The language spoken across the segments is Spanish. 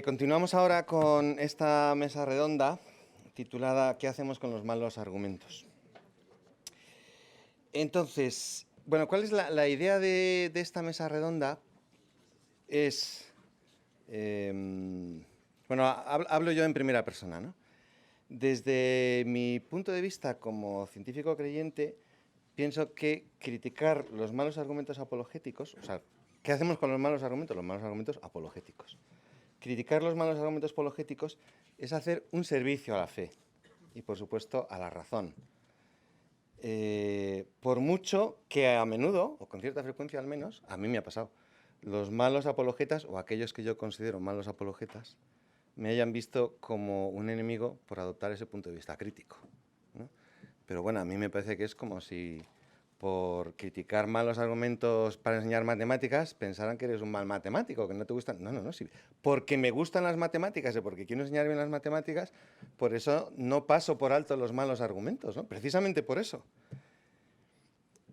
Continuamos ahora con esta mesa redonda titulada ¿Qué hacemos con los malos argumentos? Entonces, bueno, ¿cuál es la idea de esta mesa redonda? Es, bueno, hablo yo en primera persona, ¿no? Desde mi punto de vista como científico creyente, pienso que criticar los malos argumentos apologéticos, o sea, ¿qué hacemos con los malos argumentos? Los malos argumentos apologéticos. Criticar los malos argumentos apologéticos es hacer un servicio a la fe y, por supuesto, a la razón. Por mucho que a menudo, o con cierta frecuencia al menos, a mí me ha pasado, los malos apologetas, o aquellos que yo considero malos apologetas, me hayan visto como un enemigo por adoptar ese punto de vista crítico, ¿no? Pero bueno, a mí me parece que es como si por criticar malos argumentos para enseñar matemáticas pensaran que eres un mal matemático, que no te gustan. No, no, no. Sí. Porque me gustan las matemáticas y porque quiero enseñar bien las matemáticas, por eso no paso por alto los malos argumentos, ¿no? Precisamente por eso.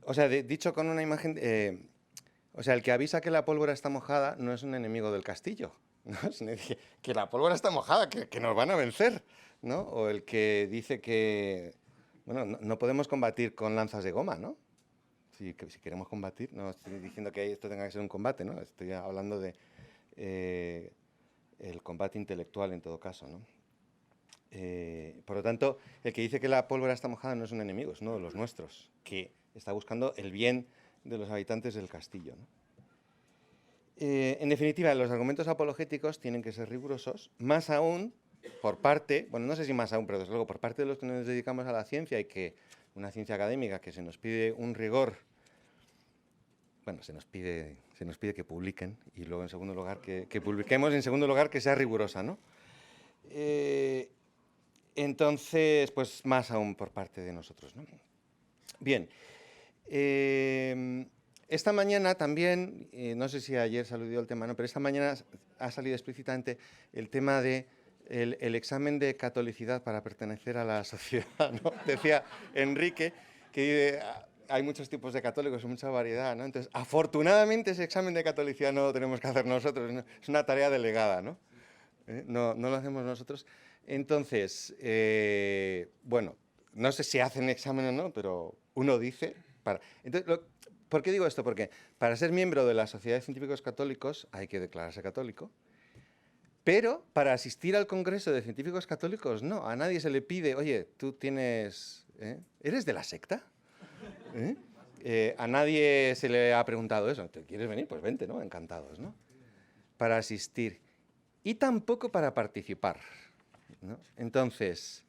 O sea, dicho con una imagen... o sea, el que avisa que la pólvora está mojada no es un enemigo del castillo, ¿no? Que la pólvora está mojada, que nos van a vencer, ¿no? O el que dice que, bueno, no podemos combatir con lanzas de goma, ¿no? Si queremos combatir, no estoy diciendo que esto tenga que ser un combate, ¿no? Estoy hablando de el combate intelectual en todo caso, ¿no? Por lo tanto, el que dice que la pólvora está mojada no es un enemigo, es uno de los nuestros, que está buscando el bien de los habitantes del castillo, ¿no? En definitiva, los argumentos apologéticos tienen que ser rigurosos, más aún por parte, bueno, no sé si más aún, pero desde luego por parte de los que nos dedicamos a la ciencia y que una ciencia académica que se nos pide un rigor, bueno, se nos pide que publiquen y luego en segundo lugar que publiquemos y en segundo lugar que sea rigurosa, ¿no? Entonces, pues más aún por parte de nosotros, ¿no? Bien. Esta mañana también, no sé si ayer salió el tema, no, pero esta mañana ha salido explícitamente el tema de el examen de catolicidad para pertenecer a la sociedad, ¿no? Decía Enrique que hay muchos tipos de católicos, mucha variedad, ¿no? Entonces, afortunadamente ese examen de catolicidad no lo tenemos que hacer nosotros, ¿no? Es una tarea delegada, ¿no? No lo hacemos nosotros. Entonces, bueno, no sé si hacen examen o no, pero uno dice... Entonces, ¿por qué digo esto? Porque para ser miembro de la Sociedad de Científicos Católicos hay que declararse católico, pero para asistir al Congreso de Científicos Católicos no. A nadie se le pide, oye, tú tienes... ¿eres de la secta? A nadie se le ha preguntado eso. ¿Te quieres venir? Pues vente, ¿no? Encantados, ¿no? Para asistir. Y tampoco para participar, ¿no? Entonces,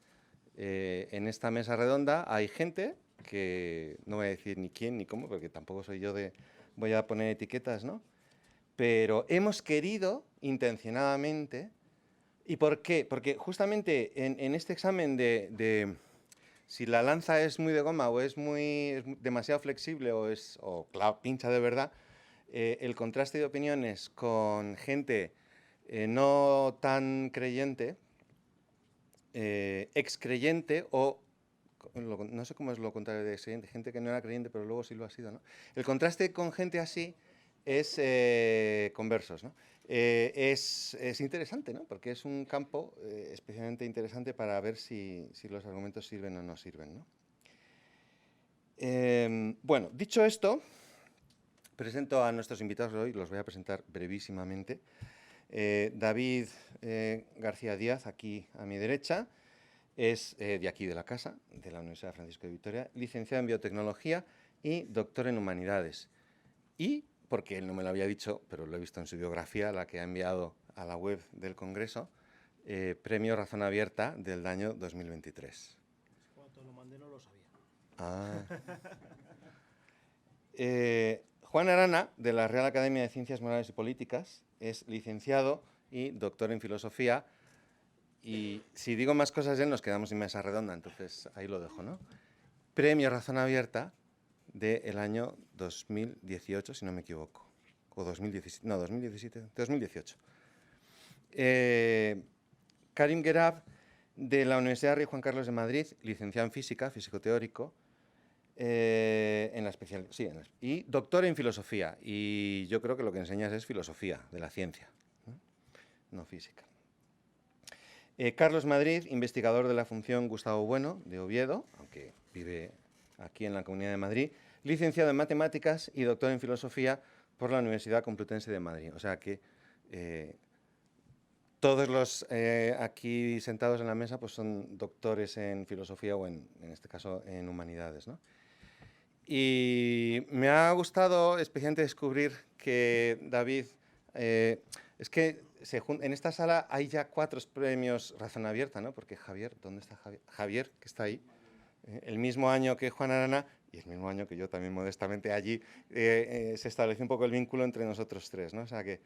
en esta mesa redonda hay gente que no voy a decir ni quién ni cómo, porque tampoco soy yo de voy a poner etiquetas, ¿no? Pero hemos querido intencionadamente. ¿Y por qué? Porque justamente en este examen de si la lanza es muy de goma o es demasiado flexible o claro, pincha de verdad, el contraste de opiniones con gente no tan creyente, excreyente o no sé cómo es lo contrario de creyente, gente que no era creyente pero luego sí lo ha sido, ¿no? El contraste con gente así es conversos, ¿no? Es interesante, ¿no? Porque es un campo especialmente interesante para ver si los argumentos sirven o no sirven, ¿no? Bueno, dicho esto, presento a nuestros invitados hoy, los voy a presentar brevísimamente. David García Díaz, aquí a mi derecha, es de aquí de la casa, de la Universidad Francisco de Vitoria, licenciado en biotecnología y doctor en humanidades. Y, porque él no me lo había dicho, pero lo he visto en su biografía, la que ha enviado a la web del Congreso, premio Razón Abierta del año 2023. Cuando lo mandé no lo sabía. Ah. Juan Arana, de la Real Academia de Ciencias Morales y Políticas, es licenciado y doctor en filosofía. Y si digo más cosas de él, nos quedamos en mesa redonda, entonces ahí lo dejo, ¿no? Premio Razón Abierta del año 2018, si no me equivoco. O 2017, no, 2017, 2018. Karim Gerab, de la Universidad Rey Juan Carlos de Madrid, licenciado en física, físico teórico, en la especialidad, sí, y doctor en filosofía. Y yo creo que lo que enseñas es filosofía de la ciencia, ¿no? no física. Carlos Madrid, investigador de la Fundación Gustavo Bueno de Oviedo, aunque vive aquí en la Comunidad de Madrid, licenciado en Matemáticas y doctor en Filosofía por la Universidad Complutense de Madrid. O sea que todos los aquí sentados en la mesa pues son doctores en Filosofía o en este caso en Humanidades, ¿no? Y me ha gustado especialmente descubrir que David, es que en esta sala hay ya 4 premios Razón Abierta, ¿no? Porque Javier, ¿dónde está Javier? Javier, que está ahí, el mismo año que Juan Arana y el mismo año que yo también modestamente allí, se estableció un poco el vínculo entre nosotros 3, ¿no? O sea que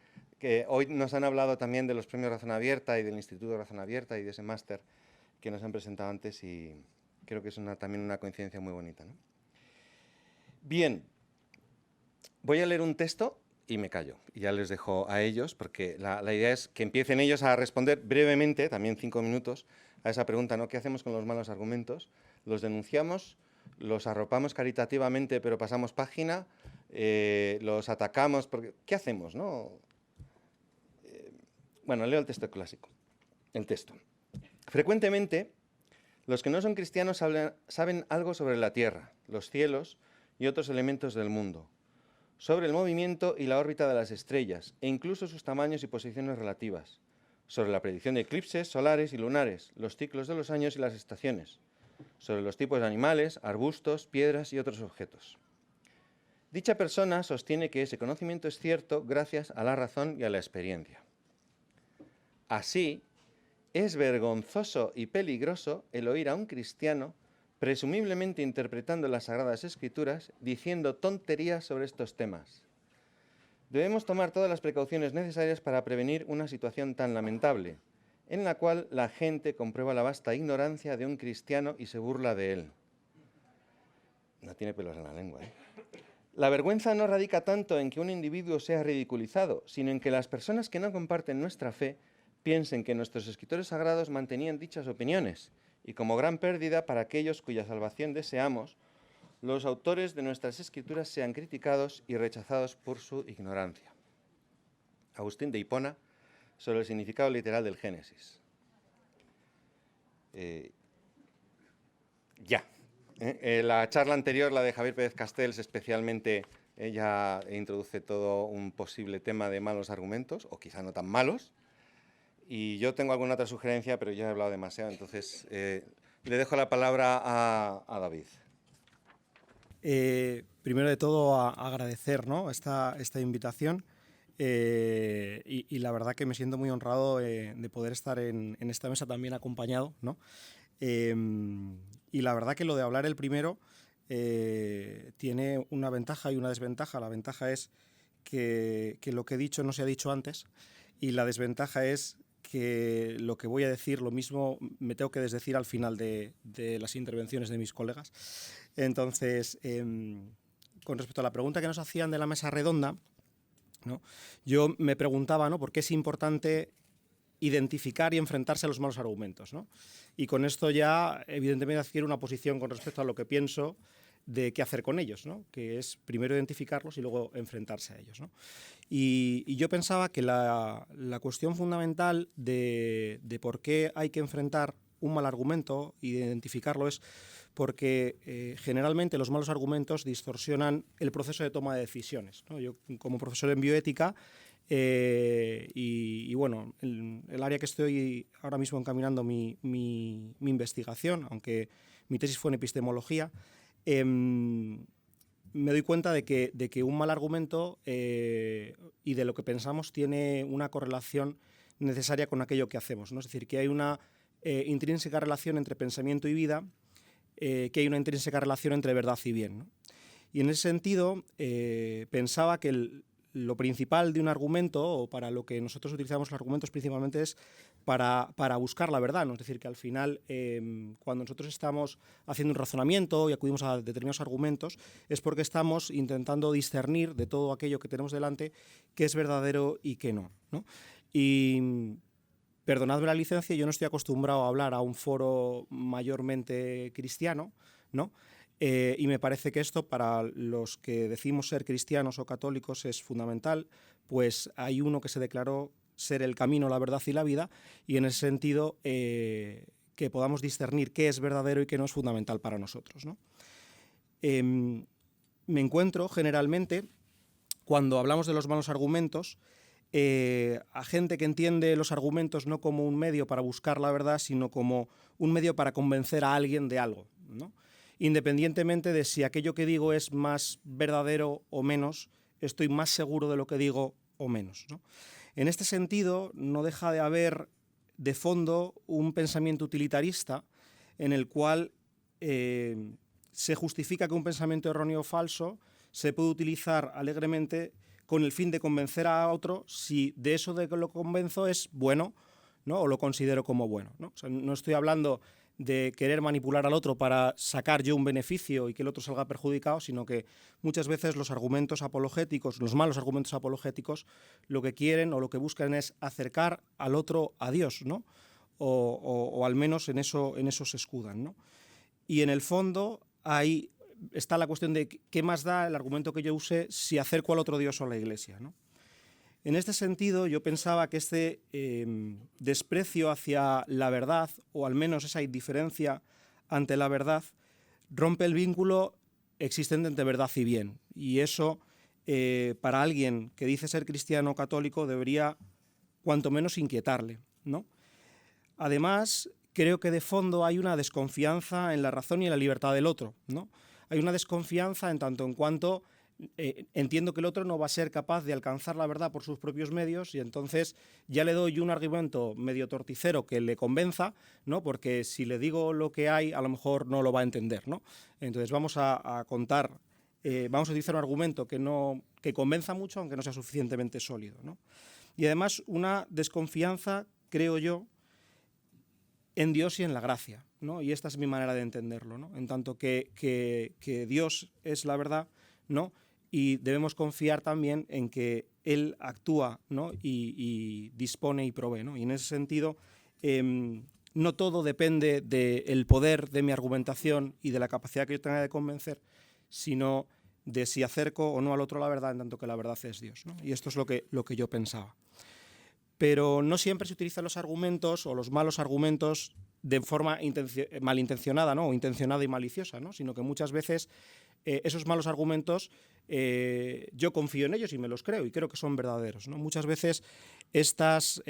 hoy nos han hablado también de los premios Razón Abierta y del Instituto Razón Abierta y de ese máster que nos han presentado antes y creo que es también una coincidencia muy bonita, ¿no? Bien, voy a leer un texto y me callo. Y ya les dejo a ellos, porque la idea es que empiecen ellos a responder brevemente, también 5 minutos, a esa pregunta, ¿no? ¿Qué hacemos con los malos argumentos? ¿Los denunciamos? ¿Los arropamos caritativamente pero pasamos página? ¿Los atacamos? ¿Qué hacemos, no? Bueno, leo el texto clásico. El texto. Frecuentemente, los que no son cristianos saben algo sobre la tierra, los cielos y otros elementos del mundo, sobre el movimiento y la órbita de las estrellas, e incluso sus tamaños y posiciones relativas, sobre la predicción de eclipses solares y lunares, los ciclos de los años y las estaciones, sobre los tipos de animales, arbustos, piedras y otros objetos. Dicha persona sostiene que ese conocimiento es cierto gracias a la razón y a la experiencia. Así, es vergonzoso y peligroso el oír a un cristiano presumiblemente interpretando las Sagradas Escrituras, diciendo tonterías sobre estos temas. Debemos tomar todas las precauciones necesarias para prevenir una situación tan lamentable, en la cual la gente comprueba la vasta ignorancia de un cristiano y se burla de él. No tiene pelos en la lengua, ¿eh? La vergüenza no radica tanto en que un individuo sea ridiculizado, sino en que las personas que no comparten nuestra fe piensen que nuestros escritores sagrados mantenían dichas opiniones, y como gran pérdida para aquellos cuya salvación deseamos, los autores de nuestras escrituras sean criticados y rechazados por su ignorancia. Agustín de Hipona, sobre el significado literal del Génesis. La charla anterior, la de Javier Pérez Castells, especialmente, ella introduce todo un posible tema de malos argumentos, o quizá no tan malos. Y yo tengo alguna otra sugerencia, pero ya he hablado demasiado, entonces le dejo la palabra a David. Primero de todo, agradecer, ¿no?, esta invitación y la verdad que me siento muy honrado de poder estar en esta mesa también acompañado, ¿no? Y la verdad que lo de hablar el primero tiene una ventaja y una desventaja. La ventaja es que lo que he dicho no se ha dicho antes y la desventaja es que lo que voy a decir, lo mismo me tengo que desdecir al final de las intervenciones de mis colegas. Entonces, con respecto a la pregunta que nos hacían de la mesa redonda, ¿no?, yo me preguntaba, ¿no?, por qué es importante identificar y enfrentarse a los malos argumentos, ¿no? Y con esto ya, evidentemente, adquiero una posición con respecto a lo que pienso de qué hacer con ellos, ¿no?, que es primero identificarlos y luego enfrentarse a ellos, ¿no? Y yo pensaba que la cuestión fundamental de por qué hay que enfrentar un mal argumento y de identificarlo es porque generalmente los malos argumentos distorsionan el proceso de toma de decisiones, ¿no? Yo, como profesor en bioética, y bueno, el área que estoy ahora mismo encaminando mi investigación, aunque mi tesis fue en epistemología, me doy cuenta de que un mal argumento y de lo que pensamos tiene una correlación necesaria con aquello que hacemos, ¿no? Es decir, que hay una intrínseca relación entre pensamiento y vida, que hay una intrínseca relación entre verdad y bien, ¿no? Y en ese sentido pensaba que lo principal de un argumento, o para lo que nosotros utilizamos los argumentos principalmente, es para buscar la verdad, ¿no? Es decir, que al final, cuando nosotros estamos haciendo un razonamiento y acudimos a determinados argumentos, es porque estamos intentando discernir de todo aquello que tenemos delante qué es verdadero y qué no, ¿no? Y perdonadme la licencia, yo no estoy acostumbrado a hablar a un foro mayormente cristiano, ¿no? Y me parece que esto, para los que decimos ser cristianos o católicos, es fundamental, pues hay uno que se declaró ser el camino, la verdad y la vida, y en ese sentido que podamos discernir qué es verdadero y qué no es fundamental para nosotros, ¿no? Me encuentro generalmente, cuando hablamos de los malos argumentos, a gente que entiende los argumentos no como un medio para buscar la verdad, sino como un medio para convencer a alguien de algo, ¿no? Independientemente de si aquello que digo es más verdadero o menos, estoy más seguro de lo que digo o menos, ¿no? En este sentido, no deja de haber de fondo un pensamiento utilitarista en el cual se justifica que un pensamiento erróneo o falso se puede utilizar alegremente con el fin de convencer a otro si de eso de que lo convenzo es bueno, ¿no? O lo considero como bueno, ¿no? O sea, no estoy hablando de querer manipular al otro para sacar yo un beneficio y que el otro salga perjudicado, sino que muchas veces los argumentos apologéticos, los malos argumentos apologéticos, lo que quieren o lo que buscan es acercar al otro a Dios, ¿no? O al menos en eso se escudan, ¿no? Y en el fondo ahí está la cuestión de qué más da el argumento que yo use si acerco al otro Dios o a la Iglesia, ¿no? En este sentido, yo pensaba que este desprecio hacia la verdad, o al menos esa indiferencia ante la verdad, rompe el vínculo existente entre verdad y bien. Y eso, para alguien que dice ser cristiano católico, debería cuanto menos inquietarle, ¿no? Además, creo que de fondo hay una desconfianza en la razón y en la libertad del otro, ¿no? Hay una desconfianza en tanto en cuanto entiendo que el otro no va a ser capaz de alcanzar la verdad por sus propios medios y entonces ya le doy un argumento medio torticero que le convenza, ¿no? Porque si le digo lo que hay, a lo mejor no lo va a entender, ¿no? Entonces vamos a contar, vamos a utilizar un argumento que convenza mucho, aunque no sea suficientemente sólido, ¿no? Y además una desconfianza, creo yo, en Dios y en la gracia, ¿no? Y esta es mi manera de entenderlo, ¿no? En tanto que Dios es la verdad, ¿no? Y debemos confiar también en que Él actúa, ¿no? y dispone y provee, ¿no? Y en ese sentido, no todo depende del poder de mi argumentación y de la capacidad que yo tenga de convencer, sino de si acerco o no al otro la verdad, en tanto que la verdad es Dios, ¿no? Y esto es lo que yo pensaba. Pero no siempre se utilizan los argumentos o los malos argumentos de forma malintencionada, ¿no? O intencionada y maliciosa, ¿no? Sino que muchas veces esos malos argumentos yo confío en ellos y me los creo y creo que son verdaderos, ¿no? Muchas veces estos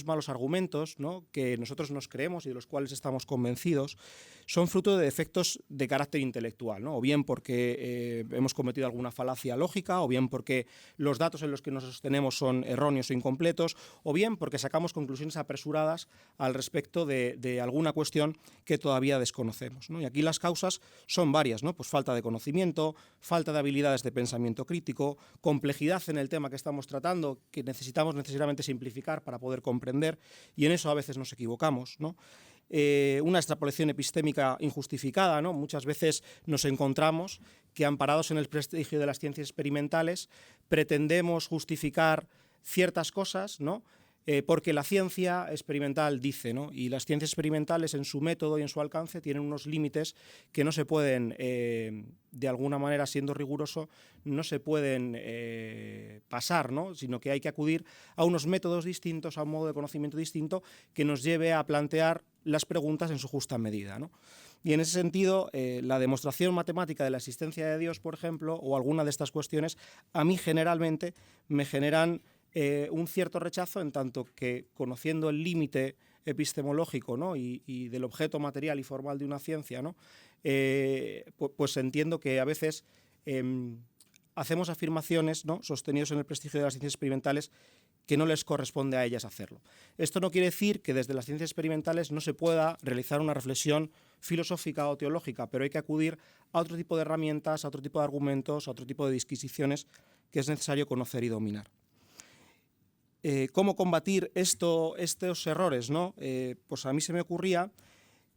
malos argumentos, ¿no? Que nosotros nos creemos y de los cuales estamos convencidos son fruto de defectos de carácter intelectual, ¿no? O bien porque hemos cometido alguna falacia lógica, o bien porque los datos en los que nos sostenemos son erróneos o incompletos, o bien porque sacamos conclusiones apresuradas al respecto de alguna cuestión que todavía desconocemos, ¿no? Y aquí las causas son varias, ¿no? Pues falta de conocimiento, falta de habilidades de pensamiento crítico, complejidad en el tema que estamos tratando, que necesitamos necesariamente simplificar para poder comprender, y en eso a veces nos equivocamos, ¿no? Una extrapolación epistémica injustificada, ¿no? Muchas veces nos encontramos que, amparados en el prestigio de las ciencias experimentales, pretendemos justificar ciertas cosas, ¿no? Porque la ciencia experimental dice, ¿no? Y las ciencias experimentales en su método y en su alcance tienen unos límites que no se pueden, de alguna manera, siendo riguroso, no se pueden pasar, ¿no? Sino que hay que acudir a unos métodos distintos, a un modo de conocimiento distinto que nos lleve a plantear las preguntas en su justa medida, ¿no? Y en ese sentido, la demostración matemática de la existencia de Dios, por ejemplo, o alguna de estas cuestiones, a mí generalmente me generan un cierto rechazo, en tanto que, conociendo el límite epistemológico, ¿no? y del objeto material y formal de una ciencia, ¿no? Pues entiendo que a veces hacemos afirmaciones, ¿no? sostenidos en el prestigio de las ciencias experimentales que no les corresponde a ellas hacerlo. Esto no quiere decir que desde las ciencias experimentales no se pueda realizar una reflexión filosófica o teológica, pero hay que acudir a otro tipo de herramientas, a otro tipo de argumentos, a otro tipo de disquisiciones que es necesario conocer y dominar. ¿Cómo combatir estos errores, ¿no? Pues a mí se me ocurría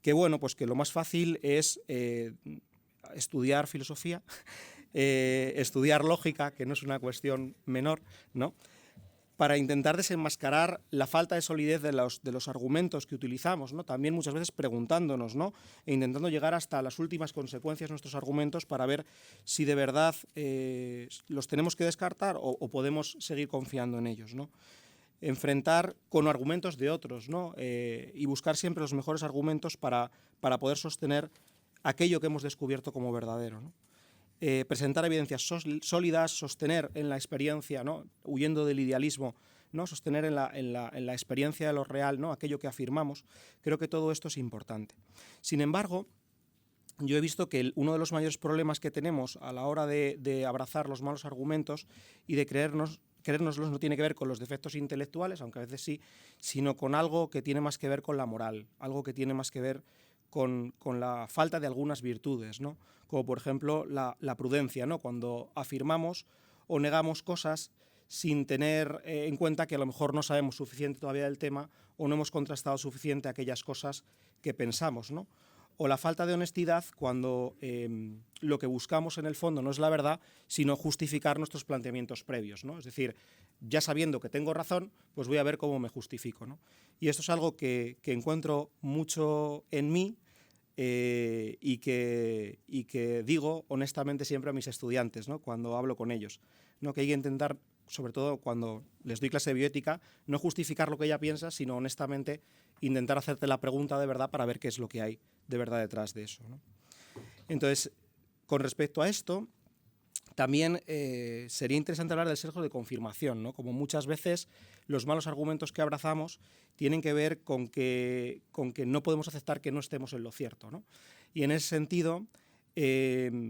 que, bueno, pues que lo más fácil es estudiar filosofía, estudiar lógica, que no es una cuestión menor, ¿no? Para intentar desenmascarar la falta de solidez de los argumentos que utilizamos, ¿no? También muchas veces preguntándonos, ¿no? E intentando llegar hasta las últimas consecuencias de nuestros argumentos para ver si de verdad los tenemos que descartar o podemos seguir confiando en ellos, ¿no? enfrentar con argumentos de otros, ¿no? Y buscar siempre los mejores argumentos para poder sostener aquello que hemos descubierto como verdadero, ¿no? Presentar evidencias sólidas, sostener en la experiencia, ¿no? Huyendo del idealismo, ¿no? Sostener en la experiencia de lo real, ¿no? Aquello que afirmamos. Creo que todo esto es importante. Sin embargo, yo he visto que uno de los mayores problemas que tenemos a la hora de abrazar los malos argumentos y de creérnoslos no tiene que ver con los defectos intelectuales, aunque a veces sí, sino con algo que tiene más que ver con la moral, algo que tiene más que ver con la falta de algunas virtudes, ¿no? Como por ejemplo la prudencia, ¿no? Cuando afirmamos o negamos cosas sin tener en cuenta que a lo mejor no sabemos suficiente todavía del tema o no hemos contrastado suficiente aquellas cosas que pensamos, ¿no? O la falta de honestidad cuando lo que buscamos en el fondo no es la verdad, sino justificar nuestros planteamientos previos, ¿no? Es decir, ya sabiendo que tengo razón, pues voy a ver cómo me justifico, ¿no? Y esto es algo que encuentro mucho en mí y que digo honestamente siempre a mis estudiantes, ¿no? Cuando hablo con ellos, ¿no? Que hay que intentar, sobre todo cuando les doy clase de bioética, no justificar lo que ella piensa, sino honestamente intentar hacerte la pregunta de verdad para ver qué es lo que hay de verdad detrás de eso, ¿no? Entonces, con respecto a esto, también sería interesante hablar del sesgo de confirmación, ¿no? Como muchas veces los malos argumentos que abrazamos tienen que ver con que no podemos aceptar que no estemos en lo cierto, ¿no? Y en ese sentido,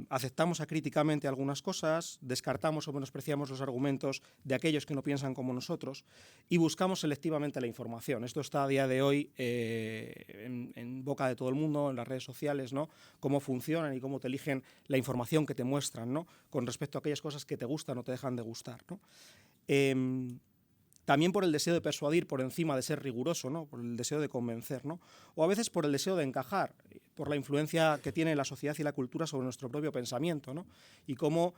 aceptamos acríticamente algunas cosas, descartamos o menospreciamos los argumentos de aquellos que no piensan como nosotros y buscamos selectivamente la información. Esto está a día de hoy en boca de todo el mundo, en las redes sociales, ¿no? Cómo funcionan y cómo te eligen la información que te muestran, ¿no? Con respecto a aquellas cosas que te gustan o te dejan de gustar, ¿no? También por el deseo de persuadir por encima de ser riguroso, ¿no? Por el deseo de convencer, ¿no? O a veces por el deseo de encajar, por la influencia que tiene la sociedad y la cultura sobre nuestro propio pensamiento, ¿no? Y cómo,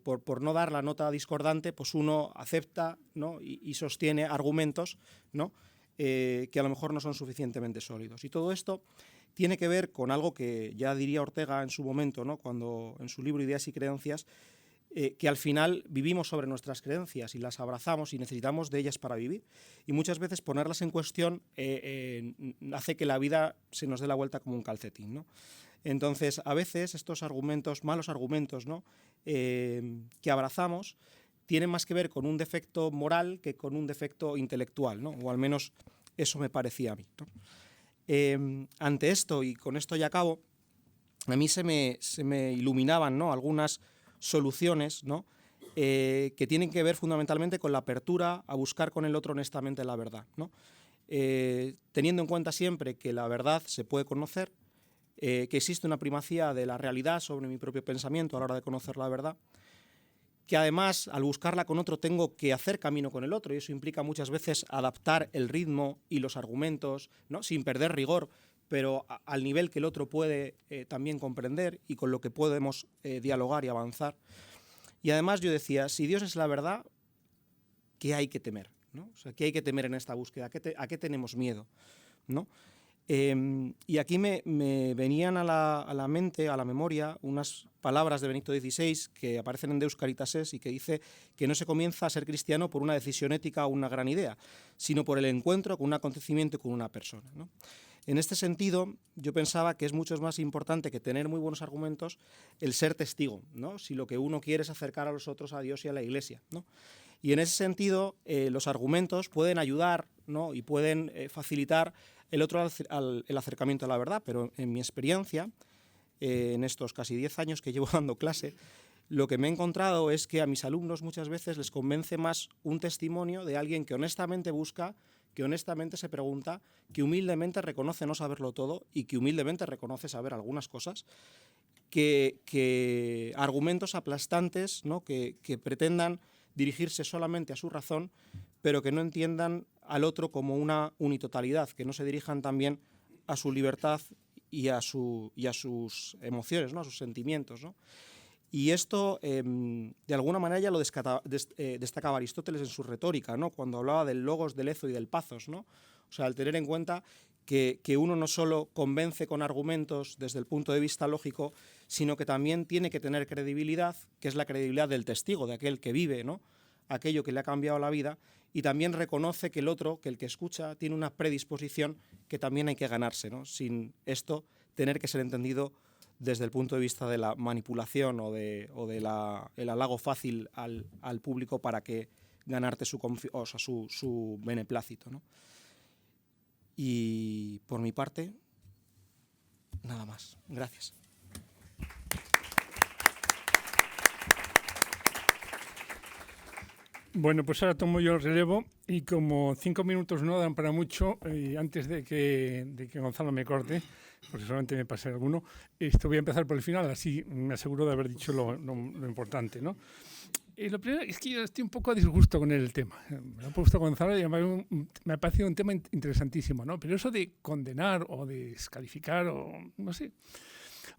por no dar la nota discordante, pues uno acepta, ¿no? y sostiene argumentos, ¿no? Que a lo mejor no son suficientemente sólidos. Y todo esto tiene que ver con algo que ya diría Ortega en su momento, ¿no? Cuando en su libro Ideas y Creencias, que al final vivimos sobre nuestras creencias y las abrazamos y necesitamos de ellas para vivir. Y muchas veces ponerlas en cuestión hace que la vida se nos dé la vuelta como un calcetín, ¿no? Entonces, a veces estos argumentos, malos argumentos, ¿no? Que abrazamos, tienen más que ver con un defecto moral que con un defecto intelectual, ¿no? O al menos eso me parecía a mí, ¿no? Ante esto, y con esto ya acabo, a mí se me iluminaban, ¿no? Algunas soluciones, ¿no? Que tienen que ver fundamentalmente con la apertura a buscar con el otro honestamente la verdad, ¿no? Teniendo en cuenta siempre que la verdad se puede conocer, que existe una primacía de la realidad sobre mi propio pensamiento a la hora de conocer la verdad, que además al buscarla con otro tengo que hacer camino con el otro y eso implica muchas veces adaptar el ritmo y los argumentos, ¿no? Sin perder rigor, pero al nivel que el otro puede también comprender y con lo que podemos dialogar y avanzar. Y además yo decía, si Dios es la verdad, ¿qué hay que temer? ¿No? O sea, ¿qué hay que temer en esta búsqueda? ¿A qué tenemos miedo? ¿No? Y aquí me venían a la mente, a la memoria, unas palabras de Benedicto XVI que aparecen en Deus Caritas Es y que dice que no se comienza a ser cristiano por una decisión ética o una gran idea, sino por el encuentro con un acontecimiento y con una persona, ¿no? En este sentido, yo pensaba que es mucho más importante que tener muy buenos argumentos el ser testigo, ¿no? Si lo que uno quiere es acercar a los otros a Dios y a la Iglesia, ¿no? Y en ese sentido, los argumentos pueden ayudar, ¿no? Y pueden facilitar el acercamiento a la verdad, pero en mi experiencia, en estos casi 10 años que llevo dando clase, lo que me he encontrado es que a mis alumnos muchas veces les convence más un testimonio de alguien que honestamente busca, que honestamente se pregunta, que humildemente reconoce no saberlo todo y que humildemente reconoce saber algunas cosas, que argumentos aplastantes, ¿no? que pretendan dirigirse solamente a su razón, pero que no entiendan al otro como una unitotalidad, que no se dirijan también a su libertad y a sus emociones, ¿no? A sus sentimientos, ¿no? Y esto, de alguna manera, ya lo destacaba Aristóteles en su retórica, ¿no? Cuando hablaba del logos, del ezo y del pathos, ¿no? O sea, al tener en cuenta que uno no solo convence con argumentos desde el punto de vista lógico, sino que también tiene que tener credibilidad, que es la credibilidad del testigo, de aquel que vive, ¿no? Aquello que le ha cambiado la vida, y también reconoce que el otro, que el que escucha, tiene una predisposición que también hay que ganarse, ¿no? Sin esto tener que ser entendido desde el punto de vista de la manipulación o de el halago fácil al público para que ganarte su beneplácito, ¿no? Y por mi parte, nada más. Gracias. Bueno, pues ahora tomo yo el relevo y como 5 minutos no dan para mucho, antes de que Gonzalo me corte, porque solamente me pasé alguno, voy a empezar por el final, así me aseguro de haber dicho lo importante, ¿no? Lo primero es que yo estoy un poco a disgusto con el tema. Me lo ha puesto Gonzalo y me ha parecido un tema interesantísimo, ¿no? Pero eso de condenar o de descalificar o no sé.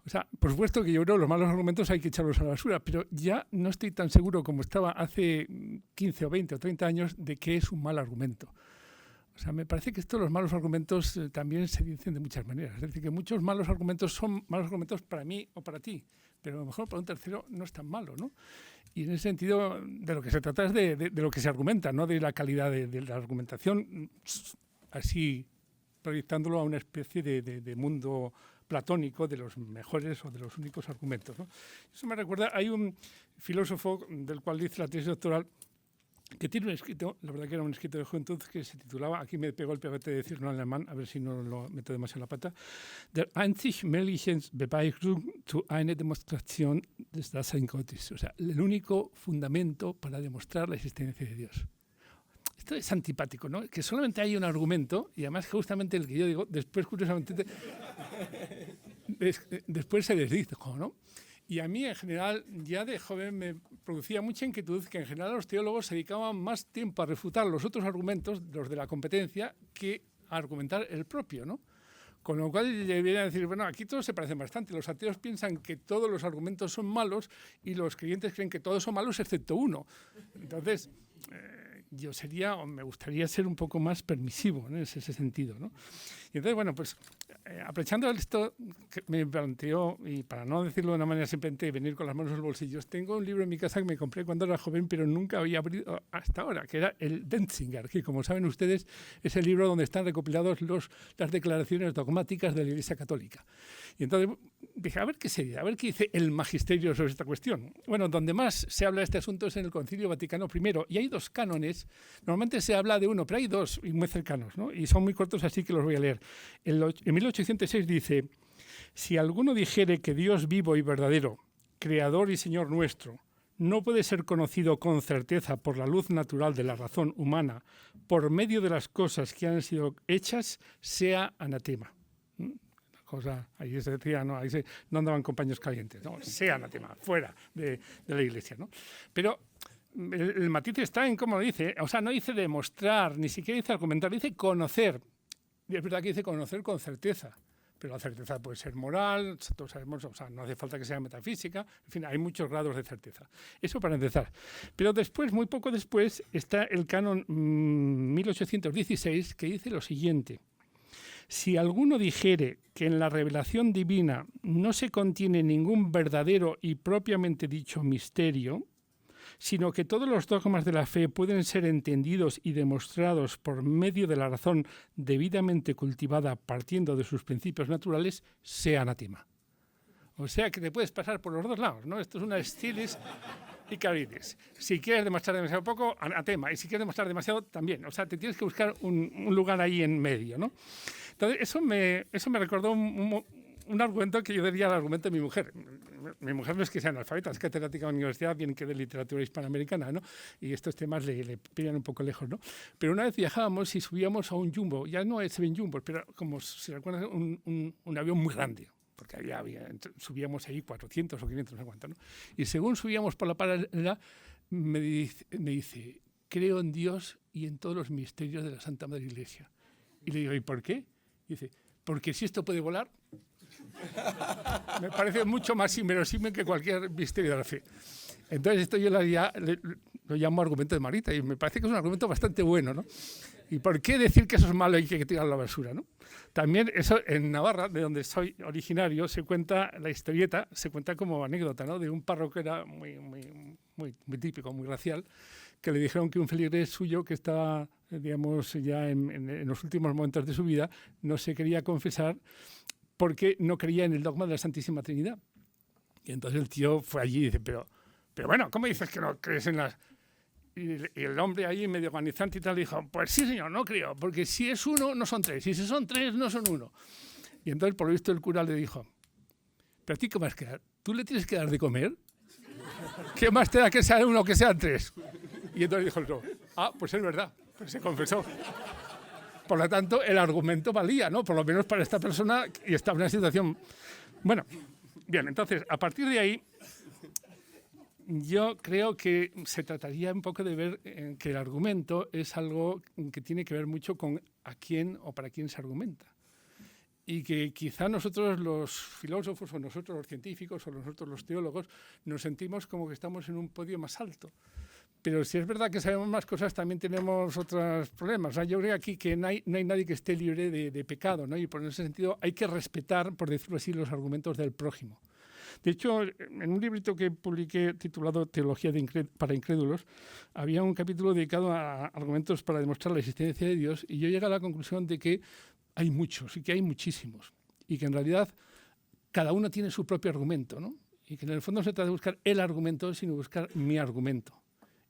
O sea, por supuesto que yo creo que los malos argumentos hay que echarlos a la basura, pero ya no estoy tan seguro como estaba hace 15 o 20 o 30 años de qué es un mal argumento. O sea, me parece que los malos argumentos también se dicen de muchas maneras. Es decir, que muchos malos argumentos son malos argumentos para mí o para ti, pero a lo mejor para un tercero no es tan malo, ¿no? Y en ese sentido, de lo que se trata es de lo que se argumenta, no de la calidad de la argumentación, así proyectándolo a una especie de mundo platónico de los mejores o de los únicos argumentos, ¿no? Eso me recuerda, hay un filósofo del cual dice la tesis doctoral que tiene un escrito, la verdad que era un escrito de juventud, que se titulaba, aquí me pegó el pegate de decirlo en alemán, a ver si no lo meto demasiado en la pata, Der einzig mögliche Beweisgrund zu einer Demonstration des Daseins Gottes, o sea, el único fundamento para demostrar la existencia de Dios. Esto es antipático, ¿no? Que solamente hay un argumento, y además justamente el que yo digo, después curiosamente, después se desdijo, ¿no? Y a mí, en general, ya de joven me producía mucha inquietud que en general los teólogos se dedicaban más tiempo a refutar los otros argumentos, los de la competencia, que a argumentar el propio, ¿no? Con lo cual debería decir, bueno, aquí todos se parecen bastante. Los ateos piensan que todos los argumentos son malos y los creyentes creen que todos son malos excepto uno. Entonces, yo me gustaría ser un poco más permisivo, ¿no? En ese sentido, ¿no? Y entonces, bueno, pues aprovechando esto que me planteó, y para no decirlo de una manera simplemente venir con las manos en los bolsillos, tengo un libro en mi casa que me compré cuando era joven, pero nunca había abrido hasta ahora, que era el Denzinger, que como saben ustedes es el libro donde están recopilados las declaraciones dogmáticas de la Iglesia Católica. Y entonces dije, a ver qué sería, a ver qué dice el magisterio sobre esta cuestión. Bueno, donde más se habla de este asunto es en el Concilio Vaticano I, y hay 2 cánones. Normalmente se habla de uno, pero hay 2 y muy cercanos, ¿no? Y son muy cortos, así que los voy a leer. En 1806 dice: si alguno dijere que Dios vivo y verdadero, creador y Señor nuestro, no puede ser conocido con certeza por la luz natural de la razón humana, por medio de las cosas que han sido hechas, sea anatema. Ahí se decía, no, no andaban con paños calientes, no, sea anatema, fuera de la Iglesia, ¿no? Pero el matiz está en cómo lo dice, o sea, no dice demostrar, ni siquiera dice argumentar, dice conocer. Y es verdad que dice conocer con certeza, pero la certeza puede ser moral, todos sabemos, o sea, no hace falta que sea metafísica, en fin, hay muchos grados de certeza. Eso para empezar. Pero después, muy poco después, está el canon 1816, que dice lo siguiente: si alguno dijere que en la revelación divina no se contiene ningún verdadero y propiamente dicho misterio, sino que todos los dogmas de la fe pueden ser entendidos y demostrados por medio de la razón debidamente cultivada partiendo de sus principios naturales, sea anatema. O sea que te puedes pasar por los 2 lados, ¿no? Esto es una estilis y carides. Si quieres demostrar demasiado poco, anatema. Y si quieres demostrar demasiado, también. O sea, te tienes que buscar un lugar ahí en medio, ¿no? Entonces, eso me recordó un argumento que yo diría el argumento de mi mujer. Mi mujer no es que sea analfabeta, es catedrática en la universidad, bien que de literatura hispanoamericana, ¿no? Y estos temas le pillan un poco lejos, ¿no? Pero una vez viajábamos y subíamos a un jumbo, ya no se ven jumbos, pero como se recuerda, un avión muy grande, porque subíamos ahí 400 o 500, no sé cuánto, ¿no? Y según subíamos por la paralela, me dice, creo en Dios y en todos los misterios de la Santa Madre Iglesia. Y le digo, ¿y por qué? Y dice, porque si esto puede volar, me parece mucho más inverosímil que cualquier misterio de la fe. Entonces esto yo lo llamo argumento de Marita y me parece que es un argumento bastante bueno, ¿no? ¿Y por qué decir que eso es malo y que hay que tirarlo a la basura, ¿no? También eso en Navarra, de donde soy originario, se cuenta la historieta, se cuenta como anécdota, ¿no? De un párroco que era muy típico, muy racial, que le dijeron que un feligrés suyo que estaba, digamos, ya en los últimos momentos de su vida, no se quería confesar porque no creía en el dogma de la Santísima Trinidad. Y entonces el tío fue allí y dice, pero bueno, ¿cómo dices que no crees en las...? Y el hombre ahí medio organizante y tal dijo, pues sí señor, no creo, porque si es uno no son tres, y si son tres no son uno. Y entonces por lo visto el cura le dijo, pero a ti ¿qué más que dar? ¿Tú le tienes que dar de comer? ¿Qué más te da que sea uno o que sean tres? Y entonces dijo el otro, pues es verdad, pues se confesó. Por lo tanto, el argumento valía, ¿no? Por lo menos para esta persona, y estaba en una situación... Bueno, bien, entonces, a partir de ahí, yo creo que se trataría un poco de ver que el argumento es algo que tiene que ver mucho con a quién o para quién se argumenta. Y que quizá nosotros los filósofos o nosotros los científicos o nosotros los teólogos nos sentimos como que estamos en un podio más alto. Pero si es verdad que sabemos más cosas, también tenemos otros problemas. O sea, yo creo aquí que no hay nadie que esté libre de pecado, ¿no? Y por ese sentido hay que respetar, por decirlo así, los argumentos del prójimo. De hecho, en un librito que publiqué titulado Teología para incrédulos, había un capítulo dedicado a argumentos para demostrar la existencia de Dios, y yo llegué a la conclusión de que hay muchos y que hay muchísimos, y que en realidad cada uno tiene su propio argumento, ¿no? Y que en el fondo se trata de buscar el argumento, sino buscar mi argumento.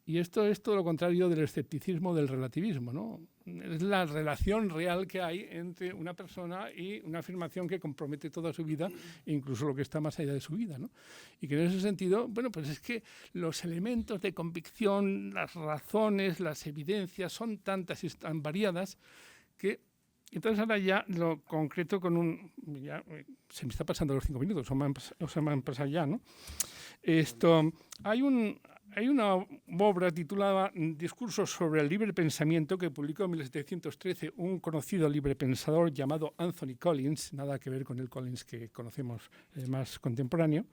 Y esto es todo lo contrario del escepticismo, del relativismo, ¿no? Es la relación real que hay entre una persona y una afirmación que compromete toda su vida, incluso lo que está más allá de su vida, ¿no? Y que en ese sentido, bueno, pues es que los elementos de convicción, las razones, las evidencias son tantas y tan variadas que... Entonces ahora ya lo concreto con un... Ya, se me está pasando los 5 minutos, o se me han pasado ya, ¿no? Hay una obra titulada Discursos sobre el libre pensamiento que publicó en 1713 un conocido librepensador llamado Anthony Collins, nada que ver con el Collins que conocemos más contemporáneo.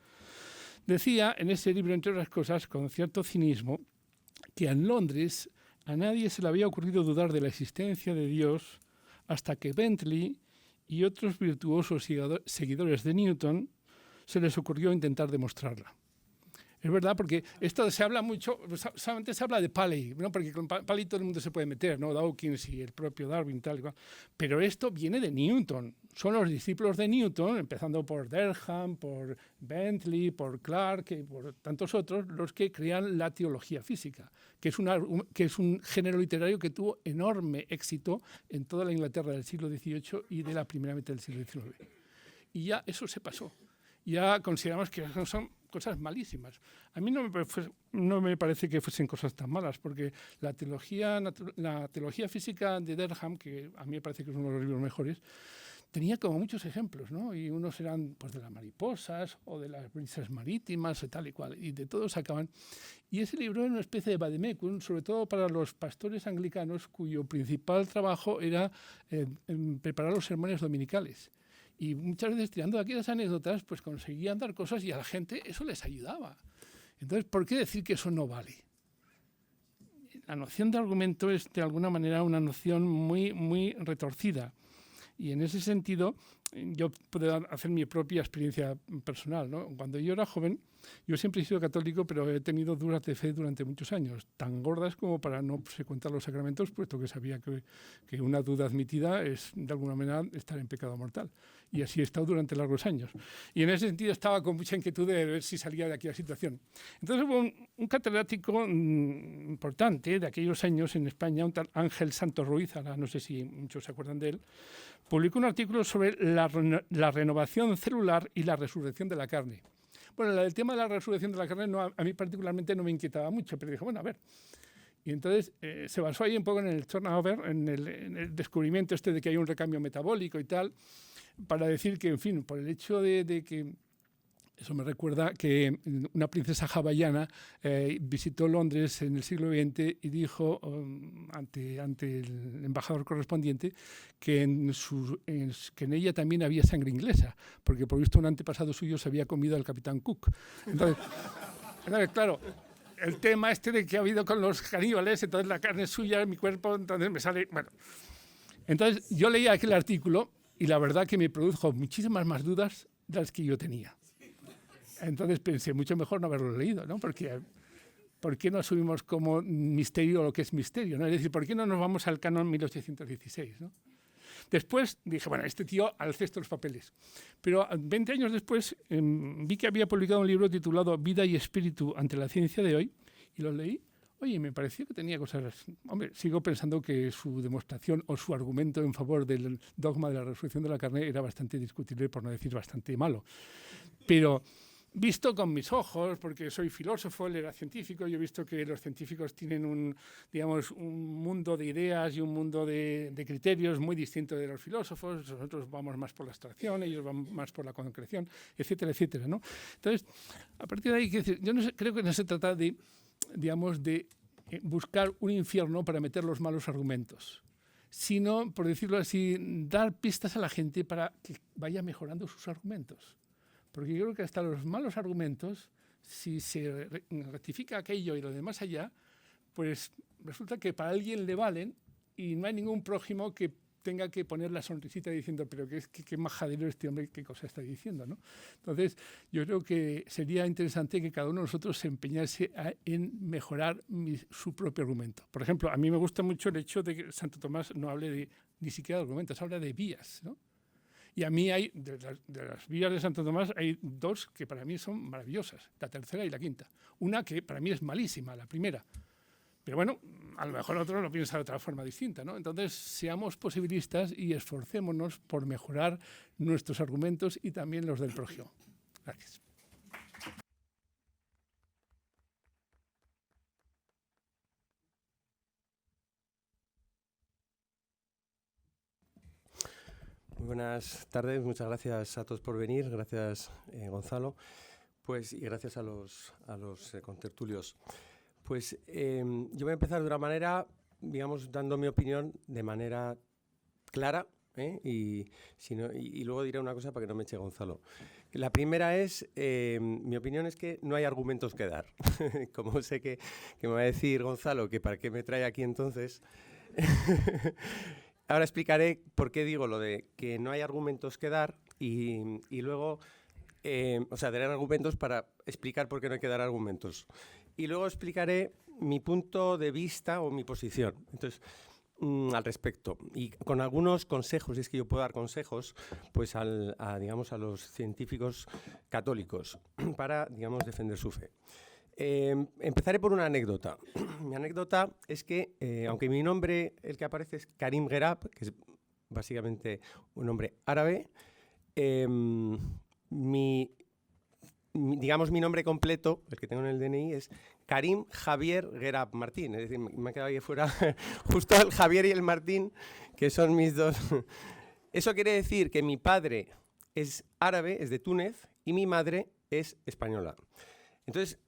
Decía en ese libro, entre otras cosas, con cierto cinismo, que en Londres a nadie se le había ocurrido dudar de la existencia de Dios hasta que Bentley y otros virtuosos seguidores de Newton se les ocurrió intentar demostrarla. Es verdad, porque esto se habla mucho, solamente se habla de Paley, ¿no? Porque con Paley todo el mundo se puede meter, ¿no? Dawkins y el propio Darwin, tal y cual. Pero esto viene de Newton. Son los discípulos de Newton, empezando por Derham, por Bentley, por Clark y por tantos otros, los que crean la teología física, que es un género literario que tuvo enorme éxito en toda la Inglaterra del siglo XVIII y de la primera mitad del siglo XIX. Y ya eso se pasó. Ya consideramos que son cosas malísimas. A mí no me parece que fuesen cosas tan malas, porque la teología física de Derham, que a mí me parece que es uno de los libros mejores, tenía como muchos ejemplos, ¿no? Y unos eran pues, de las mariposas o de las brisas marítimas y tal y cual, y de todos sacaban. Y ese libro era una especie de vademecum, sobre todo para los pastores anglicanos, cuyo principal trabajo era preparar los sermones dominicales. Y muchas veces tirando de aquellas anécdotas, pues conseguían dar cosas y a la gente eso les ayudaba. Entonces, ¿por qué decir que eso no vale? La noción de argumento es, de alguna manera, una noción muy, muy retorcida. Y en ese sentido, yo puedo hacer mi propia experiencia personal, ¿no? Cuando yo era joven, yo siempre he sido católico, pero he tenido dudas de fe durante muchos años, tan gordas como para no frecuentar los sacramentos, puesto que sabía que una duda admitida es, de alguna manera, estar en pecado mortal. Y así he estado durante largos años. Y en ese sentido estaba con mucha inquietud de ver si salía de aquella situación. Entonces hubo un catedrático importante de aquellos años en España, un tal Ángel Santos Ruiz, ahora no sé si muchos se acuerdan de él, publicó un artículo sobre la renovación celular y la resurrección de la carne. Bueno, el tema de la resurrección de la carne a mí particularmente no me inquietaba mucho, pero dije, bueno, a ver. Y entonces se basó ahí un poco en el turnover, en el descubrimiento de que hay un recambio metabólico y tal, para decir que, en fin, por el hecho de que... Eso me recuerda que una princesa hawaiana visitó Londres en el siglo XX y dijo ante el embajador correspondiente que en ella también había sangre inglesa, porque por visto un antepasado suyo se había comido al capitán Cook. Entonces claro, el tema de que ha habido con los caníbales, entonces la carne es suya, mi cuerpo, entonces me sale... Bueno, entonces yo leí aquel artículo y la verdad que me produjo muchísimas más dudas de las que yo tenía. Entonces pensé, mucho mejor no haberlo leído, ¿no? Porque ¿por qué no asumimos como misterio lo que es misterio, ¿no? Es decir, ¿por qué no nos vamos al canon 1816, ¿no? Después dije, bueno, este tío al cesto los papeles. Pero 20 años después vi que había publicado un libro titulado Vida y Espíritu ante la ciencia de hoy, y lo leí. Oye, me pareció que tenía cosas... Hombre, sigo pensando que su demostración o su argumento en favor del dogma de la resurrección de la carne era bastante discutible, por no decir bastante malo. Pero visto con mis ojos, porque soy filósofo, él era científico, yo he visto que los científicos tienen un mundo de ideas y un mundo de criterios muy distinto de los filósofos. Nosotros vamos más por la abstracción, ellos van más por la concreción, etcétera, etcétera, ¿no? Entonces, a partir de ahí, yo no sé, creo que no se trata de buscar un infierno para meter los malos argumentos, sino, por decirlo así, dar pistas a la gente para que vaya mejorando sus argumentos. Porque yo creo que hasta los malos argumentos, si se rectifica aquello y lo demás allá, pues resulta que para alguien le valen y no hay ningún prójimo que tenga que poner la sonrisita diciendo, pero qué majadero este hombre, qué cosa está diciendo, ¿no? Entonces, yo creo que sería interesante que cada uno de nosotros se empeñase en mejorar su propio argumento. Por ejemplo, a mí me gusta mucho el hecho de que Santo Tomás no hable ni siquiera de argumentos, habla de vías, ¿no? Y a mí hay, de las vías de Santo Tomás, hay dos que para mí son maravillosas, la tercera y la quinta. Una que para mí es malísima, la primera. Pero bueno, a lo mejor otro lo piensa de otra forma distinta, ¿no? Entonces, seamos posibilistas y esforcémonos por mejorar nuestros argumentos y también los del prójimo. Gracias. Muy buenas tardes, muchas gracias a todos por venir, gracias Gonzalo, pues y gracias a los contertulios. Pues yo voy a empezar de una manera, digamos, dando mi opinión de manera clara, y luego diré una cosa para que no me eche Gonzalo. La primera es, mi opinión es que no hay argumentos que dar. Como sé que me va a decir Gonzalo que para qué me trae aquí entonces, ahora explicaré por qué digo lo de que no hay argumentos que dar y luego, daré argumentos para explicar por qué no hay que dar argumentos. Y luego explicaré mi punto de vista o mi posición. Entonces, al respecto. Y con algunos consejos, y es que yo puedo dar consejos, pues a los científicos católicos para, digamos, defender su fe. Empezaré por una anécdota. Mi anécdota es que, aunque mi nombre, el que aparece, es Karim Gerab, que es básicamente un nombre árabe, mi nombre completo, el que tengo en el DNI, es Karim Javier Gerab Martín. Es decir, me ha quedado ahí fuera justo el Javier y el Martín, que son mis dos. Eso quiere decir que mi padre es árabe, es de Túnez, y mi madre es española. Entonces,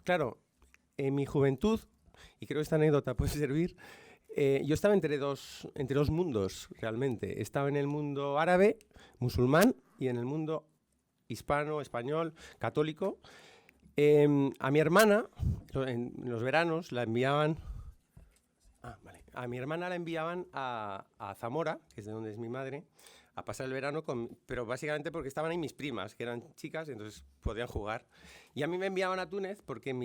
claro, en mi juventud, y creo que esta anécdota puede servir, yo estaba entre dos mundos, realmente. Estaba en el mundo árabe, musulmán, y en el mundo hispano, español, católico. A mi hermana, en los veranos, la enviaban... A mi hermana la enviaban a Zamora, que es de donde es mi madre, a pasar el verano, pero básicamente porque estaban ahí mis primas, que eran chicas, y entonces podían jugar. Y a mí me enviaban a Túnez porque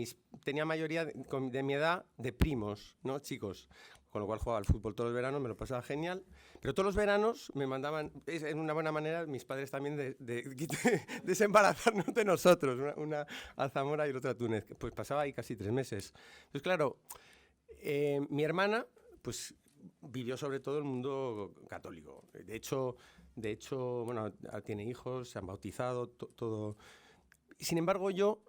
tenía mayoría de mi edad de primos, ¿no? Chicos, con lo cual jugaba al fútbol todos los veranos, me lo pasaba genial. Pero todos los veranos me mandaban, en una buena manera, mis padres también de desembarazarnos de nosotros, una a Zamora y la otra a Túnez. Pues pasaba ahí casi 3 meses. Entonces, claro, mi hermana, pues vivió sobre todo el mundo católico. De hecho, bueno, tiene hijos, se han bautizado, todo. Sin embargo, yo,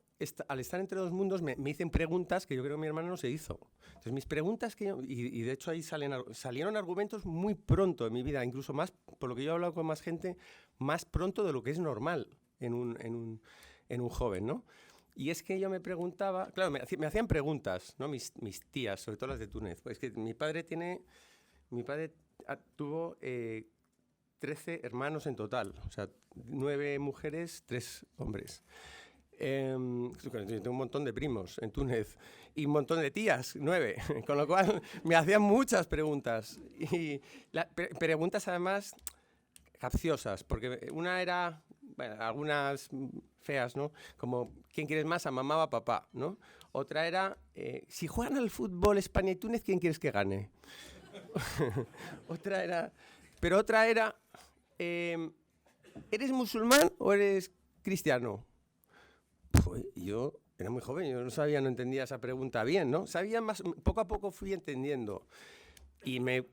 al estar entre dos mundos, me hice preguntas que yo creo que mi hermano no se hizo. Entonces, mis preguntas y de hecho ahí salieron argumentos muy pronto en mi vida, incluso más, por lo que yo he hablado con más gente, más pronto de lo que es normal en un joven, ¿no? Y es que yo me preguntaba, claro, me hacían preguntas, ¿no? Mis tías, sobre todo las de Túnez. Pues que mi padre tuvo 13 hermanos en total, o sea, 9 mujeres, 3 hombres. Tengo un montón de primos en Túnez y un montón de tías, 9, con lo cual me hacían muchas preguntas. Y preguntas además capciosas, porque una era, bueno, algunas feas, ¿no? Como, ¿quién quieres más, a mamá o a papá, ¿no? Otra era, si juegan al fútbol España y Túnez, ¿quién quieres que gane? Otra era, ¿eres musulmán o eres cristiano? Yo era muy joven, yo no entendía esa pregunta bien, ¿no? Poco a poco fui entendiendo. Y me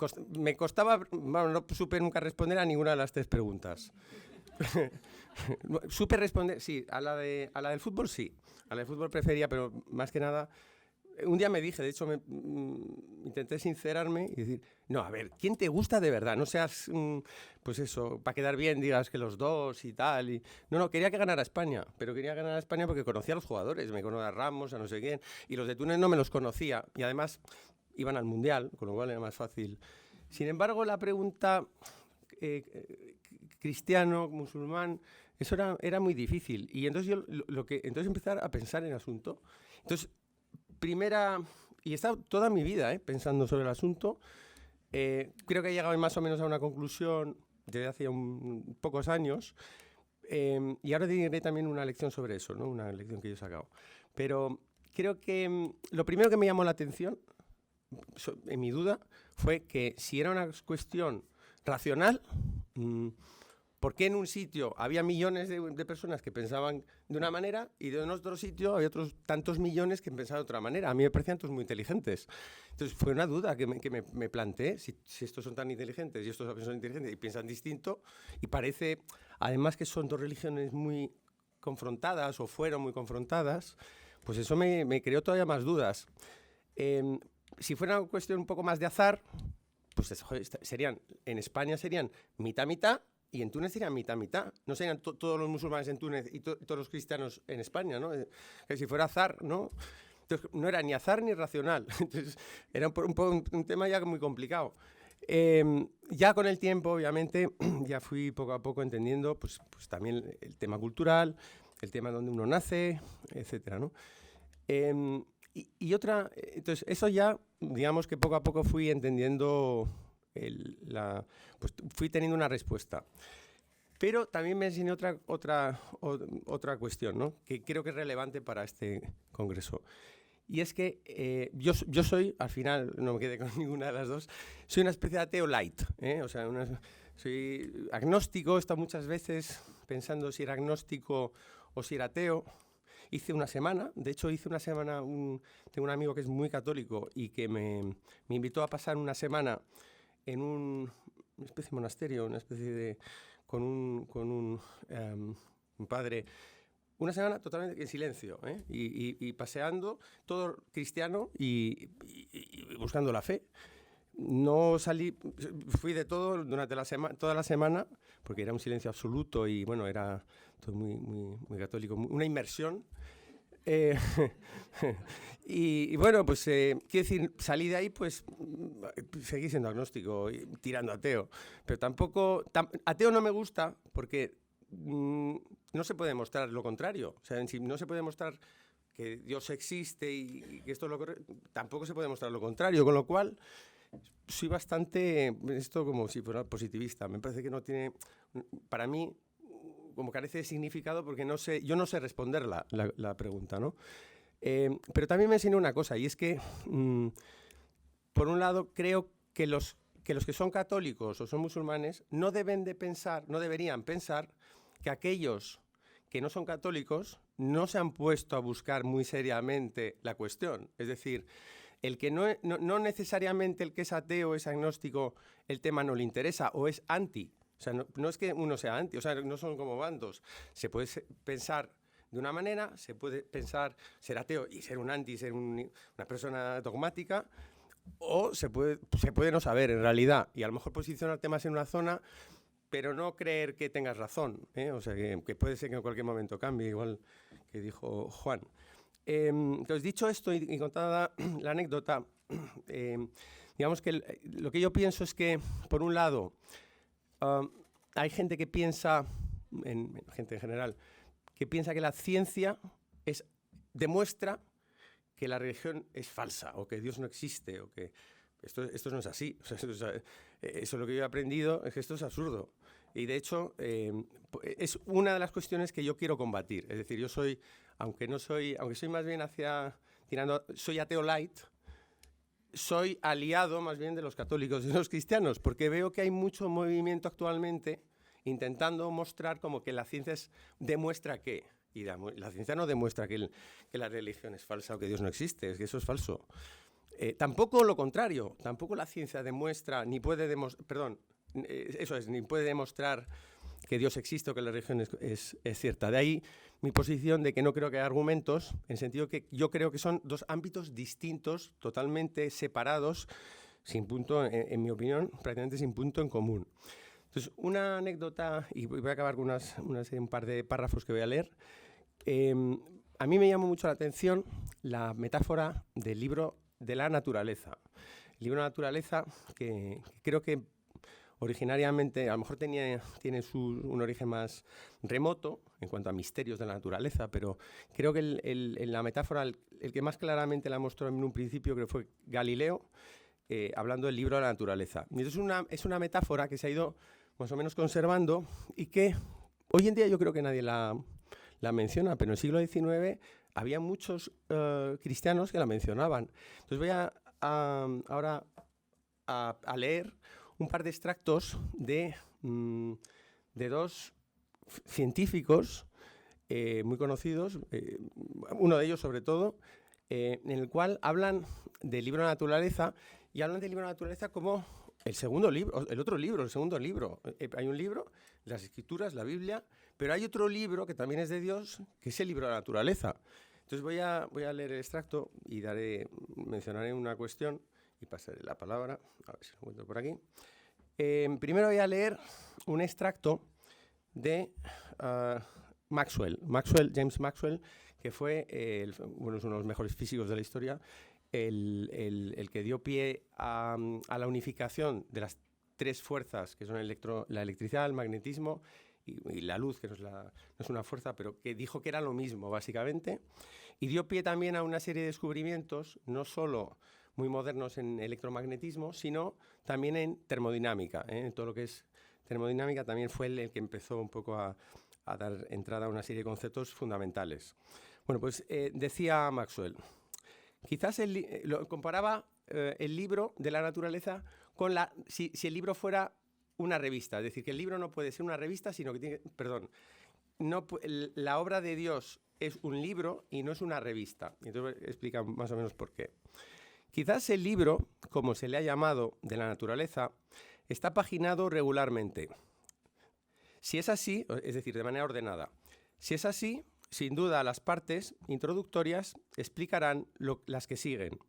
costaba, bueno, no supe nunca responder a ninguna de las 3 preguntas. Supe responder, sí, a la del fútbol sí. A la del fútbol prefería, pero más que nada, un día me dije, de hecho, intenté sincerarme y decir, no, a ver, ¿quién te gusta de verdad? No seas, pues eso, para quedar bien digas que los dos y tal. No, quería que ganara España, pero quería ganar a España porque conocía a los jugadores, me conocía a Ramos, a no sé quién, y los de Túnez no me los conocía, y además iban al Mundial, con lo cual era más fácil. Sin embargo, la pregunta cristiano, musulmán, eso era muy difícil. Y entonces yo entonces empezar a pensar en el asunto. Entonces, y he estado toda mi vida pensando sobre el asunto. Creo que he llegado más o menos a una conclusión desde hace pocos años. Y ahora diré también una lección sobre eso, ¿no? Una lección que yo he sacado. Pero creo que lo primero que me llamó la atención, en mi duda, fue que si era una cuestión racional, ¿por qué en un sitio había millones de personas que pensaban de una manera y en otro sitio había otros tantos millones que pensaban de otra manera? A mí me parecían todos muy inteligentes. Entonces fue una duda que me planteé, si estos son tan inteligentes y estos son inteligentes y piensan distinto, y parece además que son 2 religiones muy confrontadas o fueron muy confrontadas, pues eso me creó todavía más dudas. Si fuera una cuestión un poco más de azar, pues en España serían mitad-mitad, y en Túnez serían mitad-mitad. No serían todos los musulmanes en Túnez y todos los cristianos en España, ¿no? Que si fuera azar, ¿no? Entonces, no era ni azar ni racional. Entonces, era un tema ya muy complicado. Ya con el tiempo, obviamente, ya fui poco a poco entendiendo pues también el tema cultural, el tema de donde uno nace, etcétera, ¿no? Entonces, eso ya, digamos que poco a poco fui entendiendo, pues fui teniendo una respuesta. Pero también me enseñó otra cuestión, ¿no? Que creo que es relevante para este congreso. Y es que yo soy, al final, no me quedé con ninguna de las dos, soy una especie de ateo light, ¿eh? O sea, soy agnóstico, he estado muchas veces pensando si era agnóstico o si era ateo. Tengo una semana, tengo un amigo que es muy católico y que me invitó a pasar una semana en una especie de monasterio, con un padre, una semana totalmente en silencio, ¿eh? Y paseando, todo cristiano y buscando la fe. No salí, fui de todo durante toda la semana, porque era un silencio absoluto y bueno, era todo muy, muy, muy católico, una inmersión. Y bueno, pues quiero decir, salí de ahí, pues seguí siendo agnóstico y tirando ateo, pero tampoco, ateo no me gusta porque no se puede demostrar lo contrario, o sea, no se puede demostrar que Dios existe y que esto es lo correcto, tampoco se puede demostrar lo contrario, con lo cual soy bastante, esto como si fuera positivista, me parece que no tiene, para mí, como carece de significado porque yo no sé responder la pregunta, ¿no? Pero también me enseñó una cosa, y es que, por un lado, creo que los que son católicos o son musulmanes no deberían pensar que aquellos que no son católicos no se han puesto a buscar muy seriamente la cuestión. Es decir, el que no necesariamente el que es ateo, es agnóstico, el tema no le interesa o es anti. O sea, no es que uno sea anti, o sea, no son como bandos. Se puede pensar de una manera, se puede pensar ser ateo y ser un anti, ser una persona dogmática, o se puede no saber en realidad y a lo mejor posicionarte más en una zona, pero no creer que tengas razón, ¿eh? O sea, que puede ser que en cualquier momento cambie, igual que dijo Juan. Entonces, dicho esto y contada la anécdota, digamos que lo que yo pienso es que, por un lado, hay gente que piensa, gente en general, que piensa que la ciencia demuestra que la religión es falsa o que Dios no existe o que esto no es así. O sea, eso es lo que yo he aprendido, es que esto es absurdo. Y de hecho, es una de las cuestiones que yo quiero combatir. Es decir, yo soy, aunque soy más bien soy ateo light, soy aliado más bien de los católicos y de los cristianos, porque veo que hay mucho movimiento actualmente intentando mostrar como que la ciencia demuestra que, y la ciencia no demuestra que la religión es falsa o que Dios no existe, es que eso es falso. Tampoco lo contrario, tampoco la ciencia demuestra, ni puede demostrar, ni puede demostrar que Dios existe o que la religión es cierta. De ahí mi posición de que no creo que haya argumentos, en el sentido que yo creo que son dos ámbitos distintos, totalmente separados, sin punto, en mi opinión, prácticamente sin punto en común. Entonces, una anécdota, y voy a acabar con un par de párrafos que voy a leer. A mí me llamó mucho la atención la metáfora del libro de la naturaleza. El libro de la naturaleza, que creo que originariamente, a lo mejor tiene un origen más remoto en cuanto a misterios de la naturaleza, pero creo que la metáfora, el que más claramente la mostró en un principio, creo que fue Galileo, hablando del libro de la naturaleza. Y es una metáfora que se ha ido más o menos conservando y que hoy en día yo creo que nadie la menciona, pero en el siglo XIX había muchos cristianos que la mencionaban. Entonces voy ahora a leer un par de extractos de dos científicos muy conocidos, uno de ellos sobre todo, en el cual hablan del libro de la naturaleza y hablan del libro de la naturaleza como el segundo libro, el segundo libro. Hay un libro, las Escrituras, la Biblia, pero hay otro libro que también es de Dios, que es el libro de la naturaleza. Entonces voy a leer el extracto y mencionaré una cuestión y pasaré la palabra, a ver si lo encuentro por aquí. Primero voy a leer un extracto de James Maxwell, que fue es uno de los mejores físicos de la historia, el que dio pie a la unificación de las tres fuerzas, que son la electricidad, el magnetismo y la luz, que no es una fuerza, pero que dijo que era lo mismo, básicamente, y dio pie también a una serie de descubrimientos, no solo muy modernos en electromagnetismo, sino también en termodinámica. En todo lo que es termodinámica también fue el que empezó un poco a dar entrada a una serie de conceptos fundamentales. Bueno, pues decía Maxwell, quizás comparaba el libro de la naturaleza con si el libro fuera una revista, es decir, que el libro no puede ser una revista, sino que la obra de Dios es un libro y no es una revista. Y entonces explica más o menos por qué. Quizás el libro, como se le ha llamado, de la naturaleza, está paginado regularmente. Si es así, es decir, de manera ordenada, si es así, sin duda las partes introductorias explicarán las que siguen,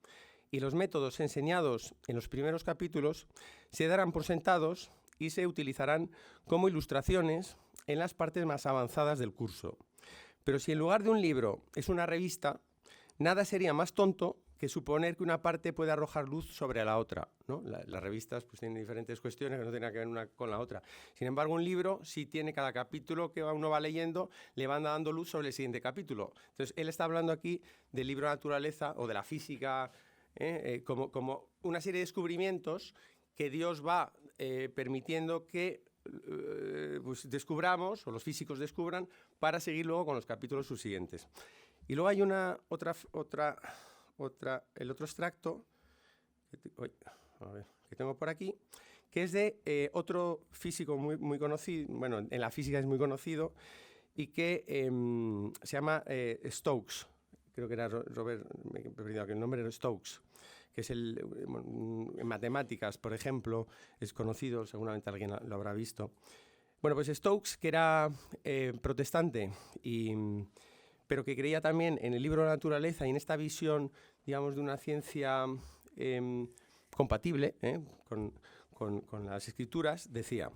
y los métodos enseñados en los primeros capítulos se darán por sentados y se utilizarán como ilustraciones en las partes más avanzadas del curso. Pero si en lugar de un libro es una revista, nada sería más tonto que suponer que una parte puede arrojar luz sobre la otra, ¿no? Las revistas pues tienen diferentes cuestiones que no tienen que ver una con la otra. Sin embargo, un libro sí tiene cada capítulo que uno va leyendo, le van dando luz sobre el siguiente capítulo. Entonces, él está hablando aquí del libro de naturaleza o de la física, como una serie de descubrimientos que Dios va permitiendo que pues descubramos, o los físicos descubran, para seguir luego con los capítulos subsiguientes. Y luego hay el otro extracto que tengo por aquí, que es de otro físico muy conocido, bueno, en la física es muy conocido, y que se llama Stokes. Creo que era Robert, me he perdido el nombre, era Stokes, que es en matemáticas, por ejemplo, es conocido, seguramente alguien lo habrá visto. Bueno, pues Stokes, que era protestante pero que creía también en el libro de la naturaleza y en esta visión, digamos, de una ciencia compatible con las Escrituras, decía: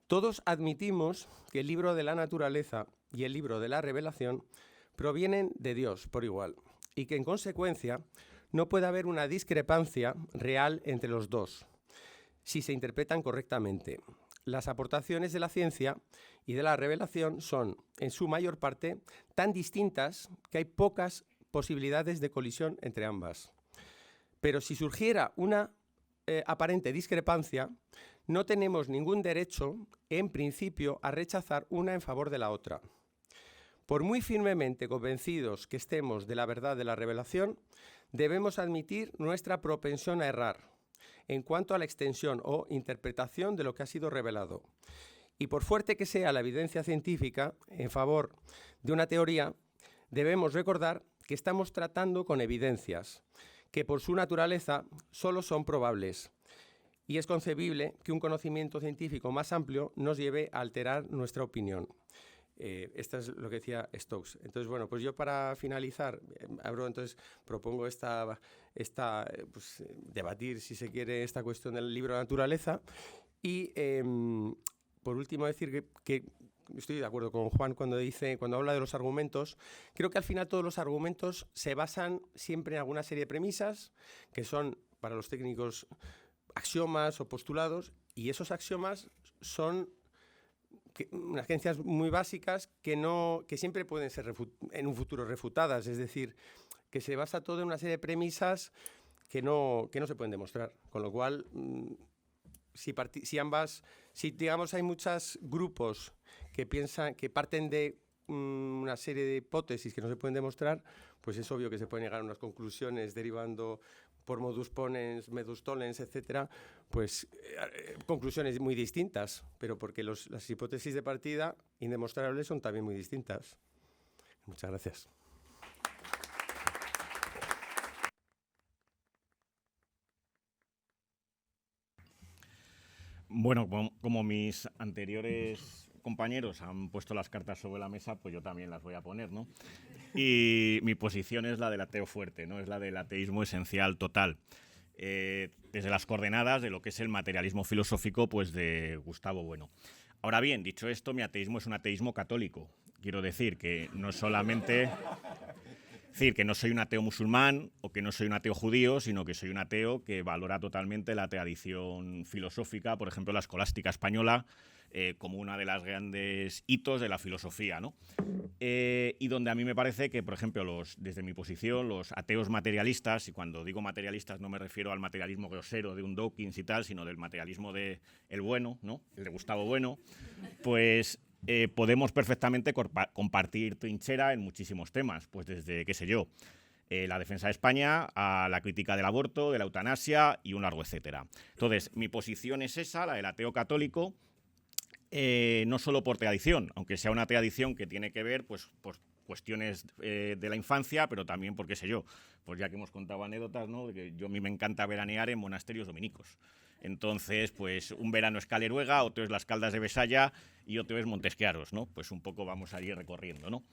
todos admitimos que el libro de la naturaleza y el libro de la revelación provienen de Dios por igual, y que en consecuencia no puede haber una discrepancia real entre los dos, si se interpretan correctamente. Las aportaciones de la ciencia y de la revelación son, en su mayor parte, tan distintas que hay pocas posibilidades de colisión entre ambas. Pero si surgiera una aparente discrepancia, no tenemos ningún derecho, en principio, a rechazar una en favor de la otra. Por muy firmemente convencidos que estemos de la verdad de la revelación, debemos admitir nuestra propensión a errar en cuanto a la extensión o interpretación de lo que ha sido revelado. Y por fuerte que sea la evidencia científica en favor de una teoría, debemos recordar que estamos tratando con evidencias que por su naturaleza solo son probables. Y es concebible que un conocimiento científico más amplio nos lleve a alterar nuestra opinión. Esto es lo que decía Stokes. Entonces, bueno, pues yo para finalizar, propongo debatir, si se quiere, esta cuestión del libro de naturaleza. Y, por último, decir que estoy de acuerdo con Juan cuando habla de los argumentos. Creo que al final todos los argumentos se basan siempre en alguna serie de premisas que son, para los técnicos, axiomas o postulados, y esos axiomas son unas creencias muy básicas que siempre pueden ser en un futuro refutadas, es decir, que se basa todo en una serie de premisas que no se pueden demostrar, con lo cual si digamos hay muchos grupos que parten de una serie de hipótesis que no se pueden demostrar, pues es obvio que se pueden llegar a unas conclusiones derivando por modus ponens, medus tollens, etcétera, pues conclusiones muy distintas, pero porque las hipótesis de partida indemostrables son también muy distintas. Muchas gracias. Bueno, como mis anteriores compañeros han puesto las cartas sobre la mesa, pues yo también las voy a poner, ¿no? Y mi posición es la del ateo fuerte, ¿no? Es la del ateísmo esencial total. Desde las coordenadas de lo que es el materialismo filosófico, pues de Gustavo Bueno. Ahora bien, dicho esto, mi ateísmo es un ateísmo católico. Quiero decir que no solamente... Es decir, que no soy un ateo musulmán o que no soy un ateo judío, sino que soy un ateo que valora totalmente la tradición filosófica, por ejemplo, la escolástica española, como una de las grandes hitos de la filosofía, ¿no? Y donde a mí me parece que, por ejemplo, desde mi posición, los ateos materialistas, y cuando digo materialistas no me refiero al materialismo grosero de un Dawkins y tal, sino del materialismo de el Bueno, ¿no? El de Gustavo Bueno, pues... podemos perfectamente compartir trinchera en muchísimos temas, pues desde, qué sé yo, la defensa de España a la crítica del aborto, de la eutanasia y un largo etcétera. Entonces, mi posición es esa, la del ateo católico, no solo por tradición, aunque sea una tradición que tiene que ver pues, por cuestiones de la infancia, pero también por, qué sé yo, pues ya que hemos contado anécdotas, ¿no? Que a mí me encanta veranear en monasterios dominicos. Entonces, pues un verano es Caleruega, otro es Las Caldas de Besaya y otro es Montesquiaros, ¿no? Pues un poco vamos a ir recorriendo, ¿no?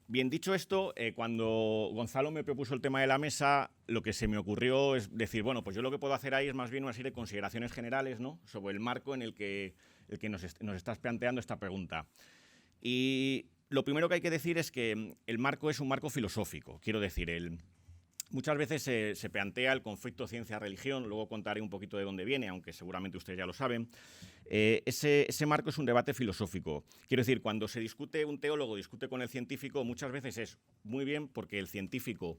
Bien, dicho esto, cuando Gonzalo me propuso el tema de la mesa, lo que se me ocurrió es decir, bueno, pues yo lo que puedo hacer ahí es más bien una serie de consideraciones generales, ¿no? Sobre el marco en el que nos estás planteando esta pregunta. Y lo primero que hay que decir es que el marco es un marco filosófico, quiero decir, muchas veces se plantea el conflicto ciencia-religión, luego contaré un poquito de dónde viene, aunque seguramente ustedes ya lo saben. Ese marco es un debate filosófico. Quiero decir, cuando se discute, un teólogo discute con el científico, muchas veces es muy bien porque el científico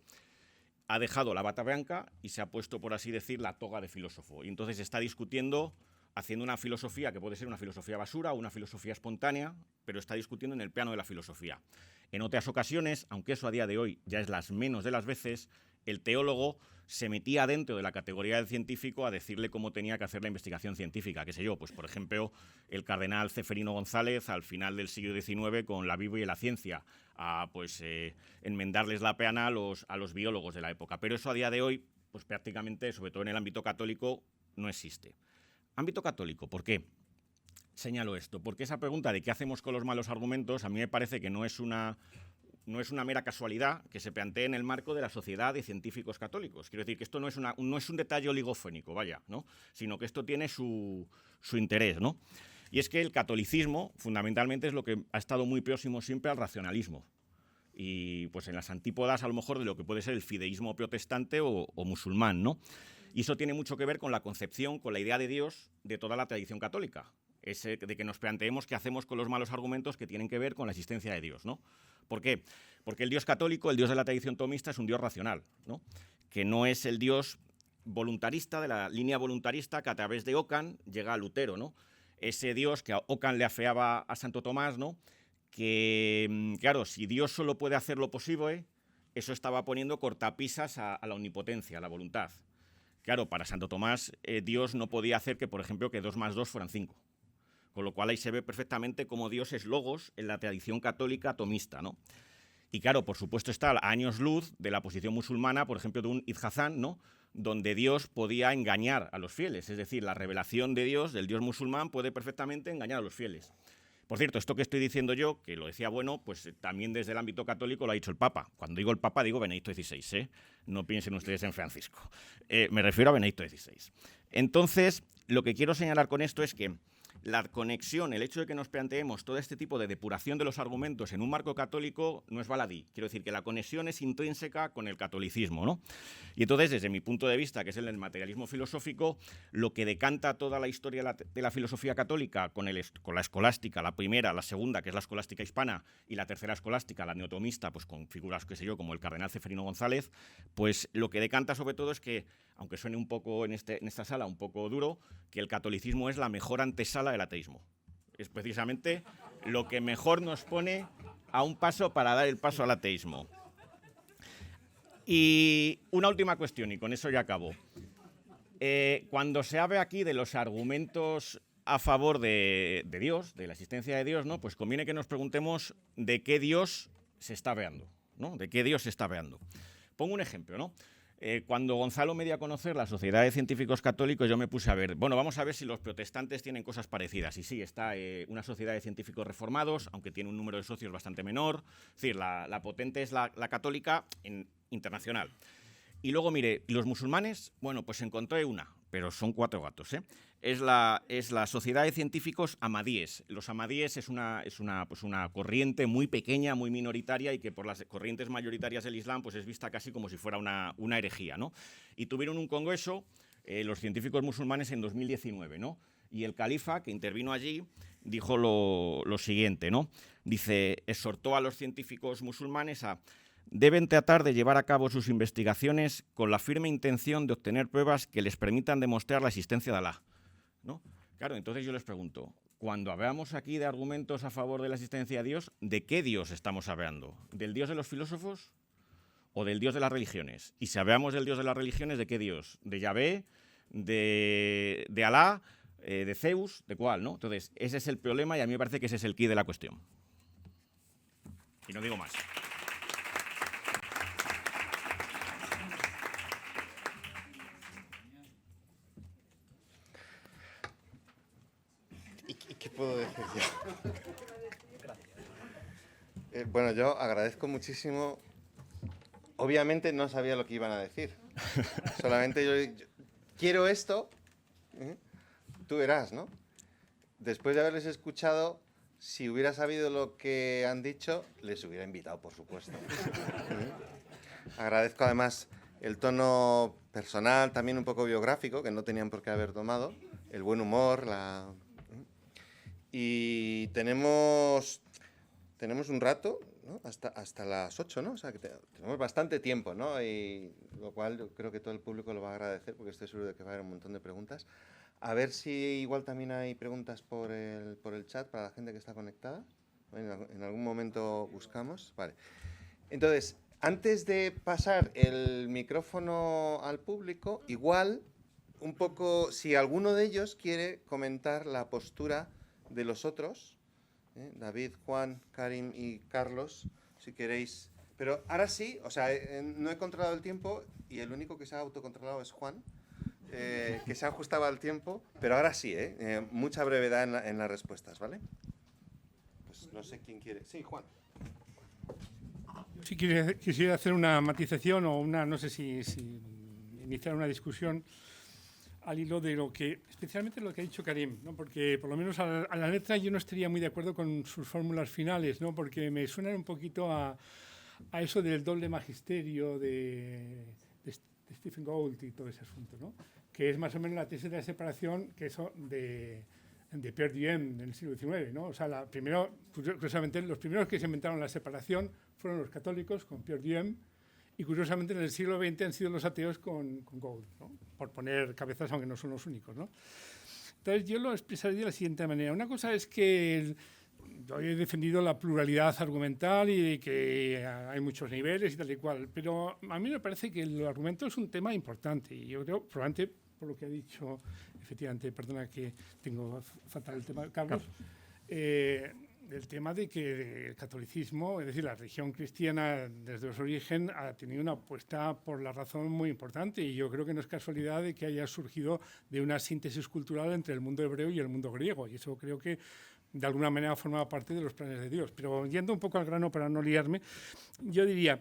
ha dejado la bata blanca y se ha puesto, por así decir, la toga de filósofo. Y entonces está discutiendo, haciendo una filosofía que puede ser una filosofía basura o una filosofía espontánea, pero está discutiendo en el plano de la filosofía. En otras ocasiones, aunque eso a día de hoy ya es las menos de las veces, el teólogo se metía dentro de la categoría del científico a decirle cómo tenía que hacer la investigación científica. Qué sé yo, pues por ejemplo, el cardenal Ceferino González al final del siglo XIX con la Biblia y la ciencia, a enmendarles la peana a los biólogos de la época. Pero eso a día de hoy, pues prácticamente, sobre todo en el ámbito católico, no existe. Ámbito católico, ¿por qué? Señalo esto, porque esa pregunta de qué hacemos con los malos argumentos a mí me parece que no es una mera casualidad que se plantee en el marco de la sociedad de científicos católicos. Quiero decir que esto no es un detalle oligofónico, vaya, ¿no? Sino que esto tiene su interés, ¿no? Y es que el catolicismo, fundamentalmente, es lo que ha estado muy próximo siempre al racionalismo. Y pues en las antípodas, a lo mejor, de lo que puede ser el fideísmo protestante o musulmán, ¿no? Y eso tiene mucho que ver con la concepción, con la idea de Dios de toda la tradición católica. Ese de que nos planteemos qué hacemos con los malos argumentos que tienen que ver con la existencia de Dios, ¿no? ¿Por qué? Porque el Dios católico, el Dios de la tradición tomista, es un Dios racional, ¿no? Que no es el Dios voluntarista, de la línea voluntarista que a través de Ockham llega a Lutero, ¿no? Ese Dios que a Ockham le afeaba a Santo Tomás, ¿no? Que, claro, si Dios solo puede hacer lo posible, eso estaba poniendo cortapisas a la omnipotencia, a la voluntad. Claro, para Santo Tomás, Dios no podía hacer que, por ejemplo, que 2 más 2 fueran 5. Con lo cual ahí se ve perfectamente cómo Dios es logos en la tradición católica atomista, ¿no? Y claro, por supuesto está a años luz de la posición musulmana, por ejemplo, de un Ibn, ¿no? Donde Dios podía engañar a los fieles. Es decir, la revelación de Dios, del Dios musulmán, puede perfectamente engañar a los fieles. Por cierto, esto que estoy diciendo yo, que lo decía bueno, pues también desde el ámbito católico lo ha dicho el Papa. Cuando digo el Papa, digo Benedicto XVI, ¿eh? No piensen ustedes en Francisco. Me refiero a Benedicto XVI. Entonces, lo que quiero señalar con esto es que la conexión, el hecho de que nos planteemos todo este tipo de depuración de los argumentos en un marco católico no es baladí. Quiero decir que la conexión es intrínseca con el catolicismo, ¿no? Y entonces, desde mi punto de vista, que es el del materialismo filosófico, lo que decanta toda la historia de la filosofía católica con la escolástica, la primera, la segunda, que es la escolástica hispana, y la tercera escolástica, la neotomista, pues con figuras, qué sé yo, como el cardenal Ceferino González, pues lo que decanta sobre todo es que, aunque suene un poco en esta sala un poco duro, que el catolicismo es la mejor antesala del ateísmo. Es precisamente lo que mejor nos pone a un paso para dar el paso al ateísmo. Y una última cuestión, y con eso ya acabo. Cuando se habla aquí de los argumentos a favor de Dios, de la existencia de Dios, ¿no? Pues conviene que nos preguntemos de qué Dios se está hablando, ¿no? ¿De qué Dios se está hablando? Pongo un ejemplo, ¿no? Cuando Gonzalo me dio a conocer la Sociedad de Científicos Católicos, yo me puse a ver, bueno, vamos a ver si los protestantes tienen cosas parecidas. Y sí, está una Sociedad de Científicos Reformados, aunque tiene un número de socios bastante menor. Es decir, la potente es la católica internacional. Y luego, mire, ¿y los musulmanes? Bueno, pues encontré una, pero son 4 gatos, ¿eh? Es la Sociedad de Científicos Ahmadíes. Los Ahmadíes es una corriente muy pequeña, muy minoritaria y que por las corrientes mayoritarias del Islam pues es vista casi como si fuera una herejía, ¿no? Y tuvieron un congreso, los científicos musulmanes, en 2019, ¿no? Y el califa, que intervino allí, dijo lo siguiente, ¿no? Dice, exhortó a los científicos musulmanes a: deben tratar de llevar a cabo sus investigaciones con la firme intención de obtener pruebas que les permitan demostrar la existencia de Alá, ¿no? Claro, entonces yo les pregunto, cuando hablamos aquí de argumentos a favor de la existencia de Dios, ¿de qué Dios estamos hablando? ¿Del Dios de los filósofos o del Dios de las religiones? Y si hablamos del Dios de las religiones, ¿de qué Dios? ¿De Yahvé? ¿De Alá? ¿De Zeus? ¿De cuál, no? Entonces, ese es el problema y a mí me parece que ese es el quid de la cuestión. Y no digo más. ¿Y qué puedo decir yo? Bueno, yo agradezco muchísimo. Obviamente no sabía lo que iban a decir. Solamente yo quiero esto. Tú verás, ¿no? Después de haberles escuchado, si hubiera sabido lo que han dicho, les hubiera invitado, por supuesto. Agradezco además el tono personal, también un poco biográfico, que no tenían por qué haber tomado, el buen humor, y tenemos un rato, ¿no? hasta las 8, ¿no? O sea, que tenemos bastante tiempo, ¿no? Y lo cual yo creo que todo el público lo va a agradecer, porque estoy seguro de que va a haber un montón de preguntas. A ver si igual también hay preguntas por el chat para la gente que está conectada. En algún momento buscamos. Vale. Entonces, antes de pasar el micrófono al público, igual, un poco, si alguno de ellos quiere comentar la postura de los otros, David, Juan, Karim y Carlos, si queréis. Pero ahora sí, o sea, no he controlado el tiempo y el único que se ha autocontrolado es Juan, que se ajustaba al tiempo, pero ahora sí, mucha brevedad en las respuestas, ¿vale? Pues no sé quién quiere. Sí, Juan. Si quisiera hacer una matización o no sé si iniciar una discusión al hilo de especialmente lo que ha dicho Karim, ¿no? Porque por lo menos a la letra yo no estaría muy de acuerdo con sus fórmulas finales, ¿no? Porque me suenan un poquito a eso del doble magisterio de Stephen Gould y todo ese asunto, ¿no? Que es más o menos la tesis de la separación que eso de Pierre Duhem en el siglo XIX, ¿no? O sea, curiosamente, los primeros que se inventaron la separación fueron los católicos con Pierre Duhem, Y curiosamente en el siglo XX han sido los ateos con Gould, ¿no? Por poner cabezas, aunque no son los únicos, ¿no? Entonces yo lo expresaría de la siguiente manera. Una cosa es que yo he defendido la pluralidad argumental y que hay muchos niveles y tal y cual, pero a mí me parece que el argumento es un tema importante y yo creo, probablemente por lo que ha dicho, efectivamente, perdona que tengo fatal el tema, Carlos, el tema de que el catolicismo, es decir, la religión cristiana desde su origen ha tenido una apuesta por la razón muy importante y yo creo que no es casualidad de que haya surgido de una síntesis cultural entre el mundo hebreo y el mundo griego y eso creo que de alguna manera formaba parte de los planes de Dios. Pero yendo un poco al grano para no liarme, yo diría,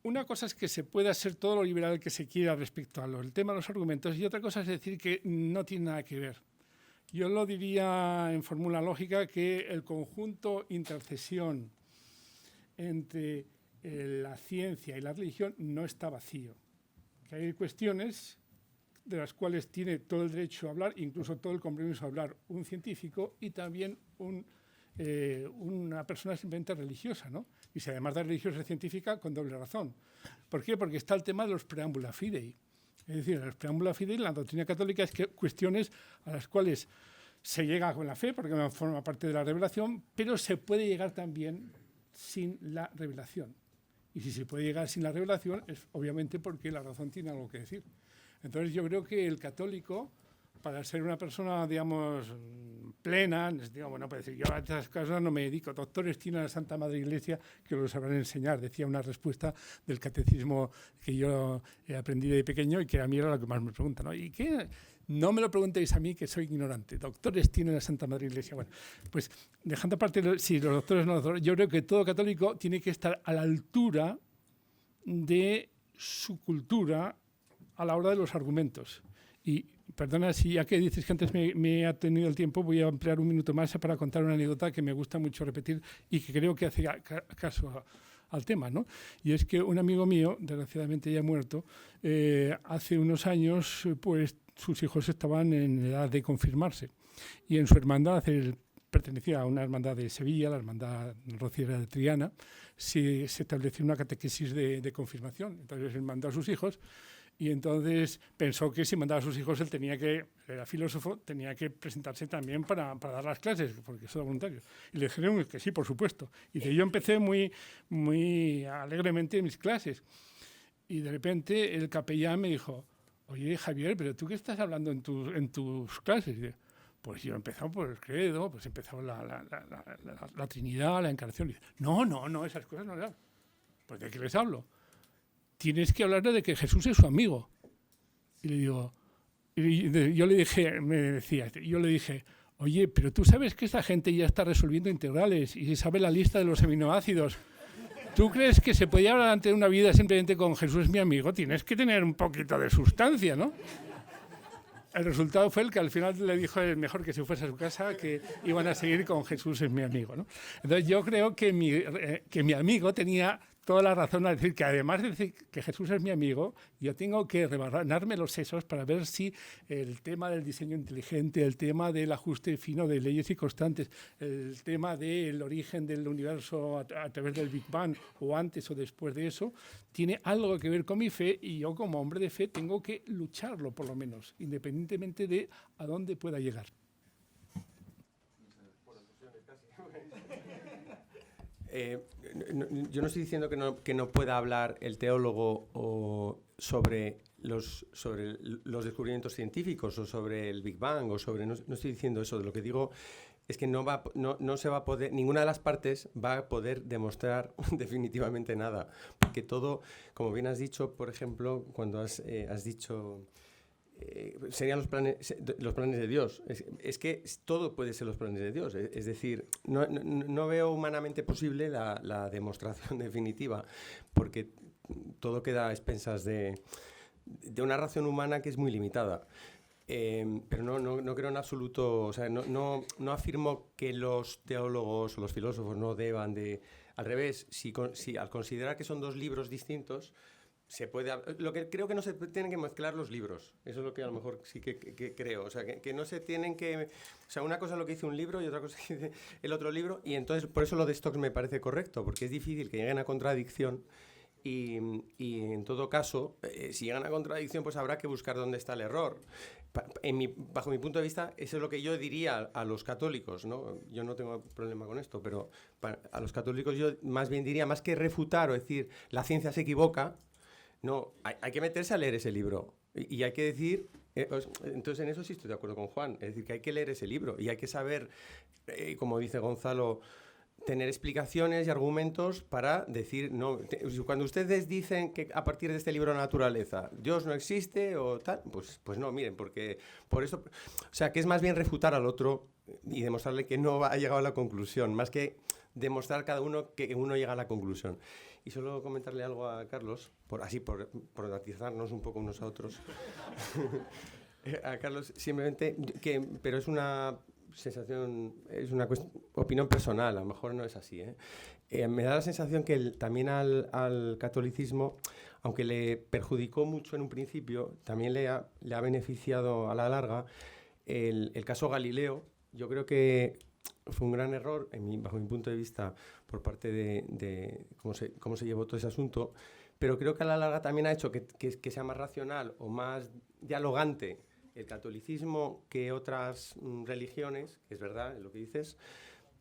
una cosa es que se pueda ser todo lo liberal que se quiera respecto al tema de los argumentos y otra cosa es decir que no tiene nada que ver. Yo lo diría en fórmula lógica que el conjunto intercesión entre la ciencia y la religión no está vacío. Que hay cuestiones de las cuales tiene todo el derecho a hablar, incluso todo el compromiso a hablar un científico y también una persona simplemente religiosa, ¿no? Y si además de religiosa y científica, con doble razón. ¿Por qué? Porque está el tema de los preámbula fidei. Es decir, en los preámbula fidei, la doctrina católica es que cuestiones a las cuales se llega con la fe, porque no forma parte de la revelación, pero se puede llegar también sin la revelación. Y si se puede llegar sin la revelación, es obviamente porque la razón tiene algo que decir. Entonces yo creo que el católico, para ser una persona, digamos, plena, digo, bueno, pues yo a estas cosas no me dedico. Doctores tiene la Santa Madre Iglesia que lo sabrán enseñar, decía una respuesta del catecismo que yo aprendí de pequeño y que a mí era lo que más me preguntan, ¿no? ¿Y qué? No me lo preguntéis a mí, que soy ignorante. Doctores tiene la Santa Madre Iglesia. Bueno, pues dejando aparte, si los doctores no, yo creo que todo católico tiene que estar a la altura de su cultura a la hora de los argumentos. Y perdona, si ya que dices que antes me ha tenido el tiempo, voy a emplear un minuto más para contar una anécdota que me gusta mucho repetir y que creo que hace caso al tema, ¿no? Y es que un amigo mío, desgraciadamente ya muerto, hace unos años, pues sus hijos estaban en edad de confirmarse. Y en su hermandad, él pertenecía a una hermandad de Sevilla, la hermandad rociera de Triana, se estableció una catequesis de confirmación. Entonces él mandó a sus hijos. Y entonces pensó que si mandaba a sus hijos, era filósofo, tenía que presentarse también para dar las clases, porque eso era voluntario. Y le dijeron que sí, por supuesto. Y yo empecé muy, muy alegremente mis clases. Y de repente el capellán me dijo, oye, Javier, ¿pero tú qué estás hablando en tus clases? Y yo, pues yo he empezado por el credo, pues he empezado la Trinidad, la Encarnación. Y dice, no, esas cosas no eran. Pues ¿de qué les hablo? Tienes que hablarle de que Jesús es su amigo. Y le digo, yo le dije, oye, pero tú sabes que esta gente ya está resolviendo integrales y sabe la lista de los aminoácidos. ¿Tú crees que se podía hablar ante una vida simplemente con Jesús es mi amigo? Tienes que tener un poquito de sustancia, ¿no? El resultado fue el que al final le dijo es mejor que se fuese a su casa, que iban a seguir con Jesús es mi amigo, ¿no? Entonces yo creo que mi amigo tenía toda la razón a decir que además de decir que Jesús es mi amigo, yo tengo que rebanarme los sesos para ver si el tema del diseño inteligente, el tema del ajuste fino de leyes y constantes, el tema del origen del universo a través del Big Bang o antes o después de eso, tiene algo que ver con mi fe y yo como hombre de fe tengo que lucharlo por lo menos, independientemente de a dónde pueda llegar. Yo no estoy diciendo que no pueda hablar el teólogo sobre los descubrimientos científicos o sobre el Big Bang o sobre no estoy diciendo eso. Lo que digo es que no se va a poder, ninguna de las partes va a poder demostrar definitivamente nada, porque todo, como bien has dicho, por ejemplo, cuando has dicho serían los planes de Dios. Es que todo puede ser los planes de Dios. Es decir, no veo humanamente posible la demostración definitiva, porque todo queda a expensas de una razón humana que es muy limitada. Pero no creo en absoluto, o sea, no afirmo que los teólogos o los filósofos no deban de... Al revés, si al considerar que son dos libros distintos, se puede, lo que creo que no se tienen que mezclar los libros. Eso es lo que a lo mejor sí que creo. O sea, que no se tienen que... O sea, una cosa es lo que dice un libro y otra cosa es lo que dice el otro libro. Y entonces, por eso lo de Stokes me parece correcto, porque es difícil que lleguen a contradicción y en todo caso, si llegan a contradicción, pues habrá que buscar dónde está el error. Bajo mi punto de vista, eso es lo que yo diría a los católicos, ¿no? Yo no tengo problema con esto, pero a los católicos yo más bien diría, más que refutar o decir la ciencia se equivoca, no, hay que meterse a leer ese libro y hay que decir, entonces en eso sí estoy de acuerdo con Juan, es decir, que hay que leer ese libro y hay que saber, como dice Gonzalo, tener explicaciones y argumentos para decir, no, cuando ustedes dicen que a partir de este libro Naturaleza Dios no existe o tal, pues no, miren, porque por eso, o sea, que es más bien refutar al otro y demostrarle que no ha llegado a la conclusión, más que demostrar cada uno que uno llega a la conclusión. Y solo comentarle algo a Carlos, por atizarnos un poco unos a otros. A Carlos, simplemente, pero es una sensación, es una opinión personal, a lo mejor no es así, me da la sensación que también al catolicismo, aunque le perjudicó mucho en un principio, también le ha beneficiado a la larga el caso Galileo. Yo creo que fue un gran error, bajo mi punto de vista, por parte de cómo se llevó todo ese asunto, pero creo que a la larga también ha hecho que sea más racional o más dialogante el catolicismo que otras religiones, que es verdad lo que dices,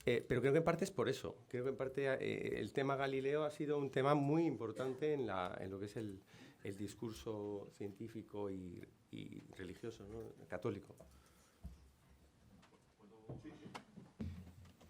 pero creo que en parte es por eso. Creo que en parte el tema Galileo ha sido un tema muy importante en lo que es el discurso científico y religioso, ¿no? Católico.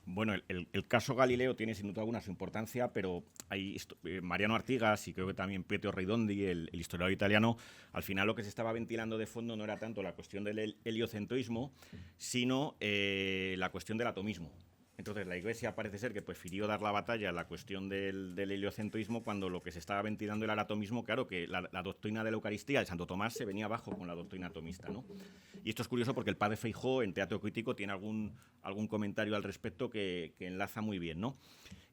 Bueno, el caso Galileo tiene sin duda alguna su importancia, pero hay Mariano Artigas y creo que también Pietro Redondi, el historiador italiano, al final lo que se estaba ventilando de fondo no era tanto la cuestión del heliocentrismo, sino la cuestión del atomismo. Entonces la Iglesia parece ser que prefirió dar la batalla a la cuestión del heliocentrismo cuando lo que se estaba ventilando era el atomismo. Claro que la doctrina de la Eucaristía de Santo Tomás se venía abajo con la doctrina atomista, ¿no? Y esto es curioso porque el padre Feijóo en Teatro Crítico tiene algún comentario al respecto que enlaza muy bien, ¿no?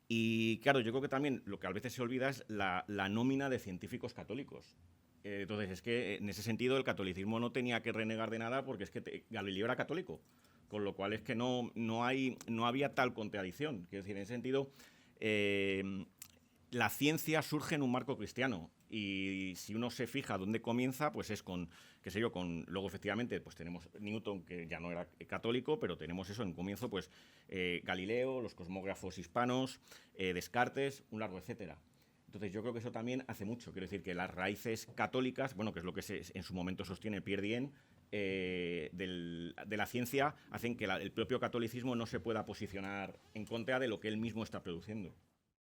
Y claro, yo creo que también lo que a veces se olvida es la nómina de científicos católicos. Entonces es que en ese sentido el catolicismo no tenía que renegar de nada porque es que Galileo era católico. Con lo cual es que no había tal contradicción. Quiero decir, en ese sentido, la ciencia surge en un marco cristiano y si uno se fija dónde comienza, pues es luego efectivamente pues tenemos Newton, que ya no era católico, pero tenemos eso en comienzo, pues Galileo, los cosmógrafos hispanos, Descartes, un largo etcétera. Entonces yo creo que eso también hace mucho. Quiero decir que las raíces católicas, bueno, que es lo que en su momento sostiene Pierre Dien, de la ciencia, hacen que el propio catolicismo no se pueda posicionar en contra de lo que él mismo está produciendo.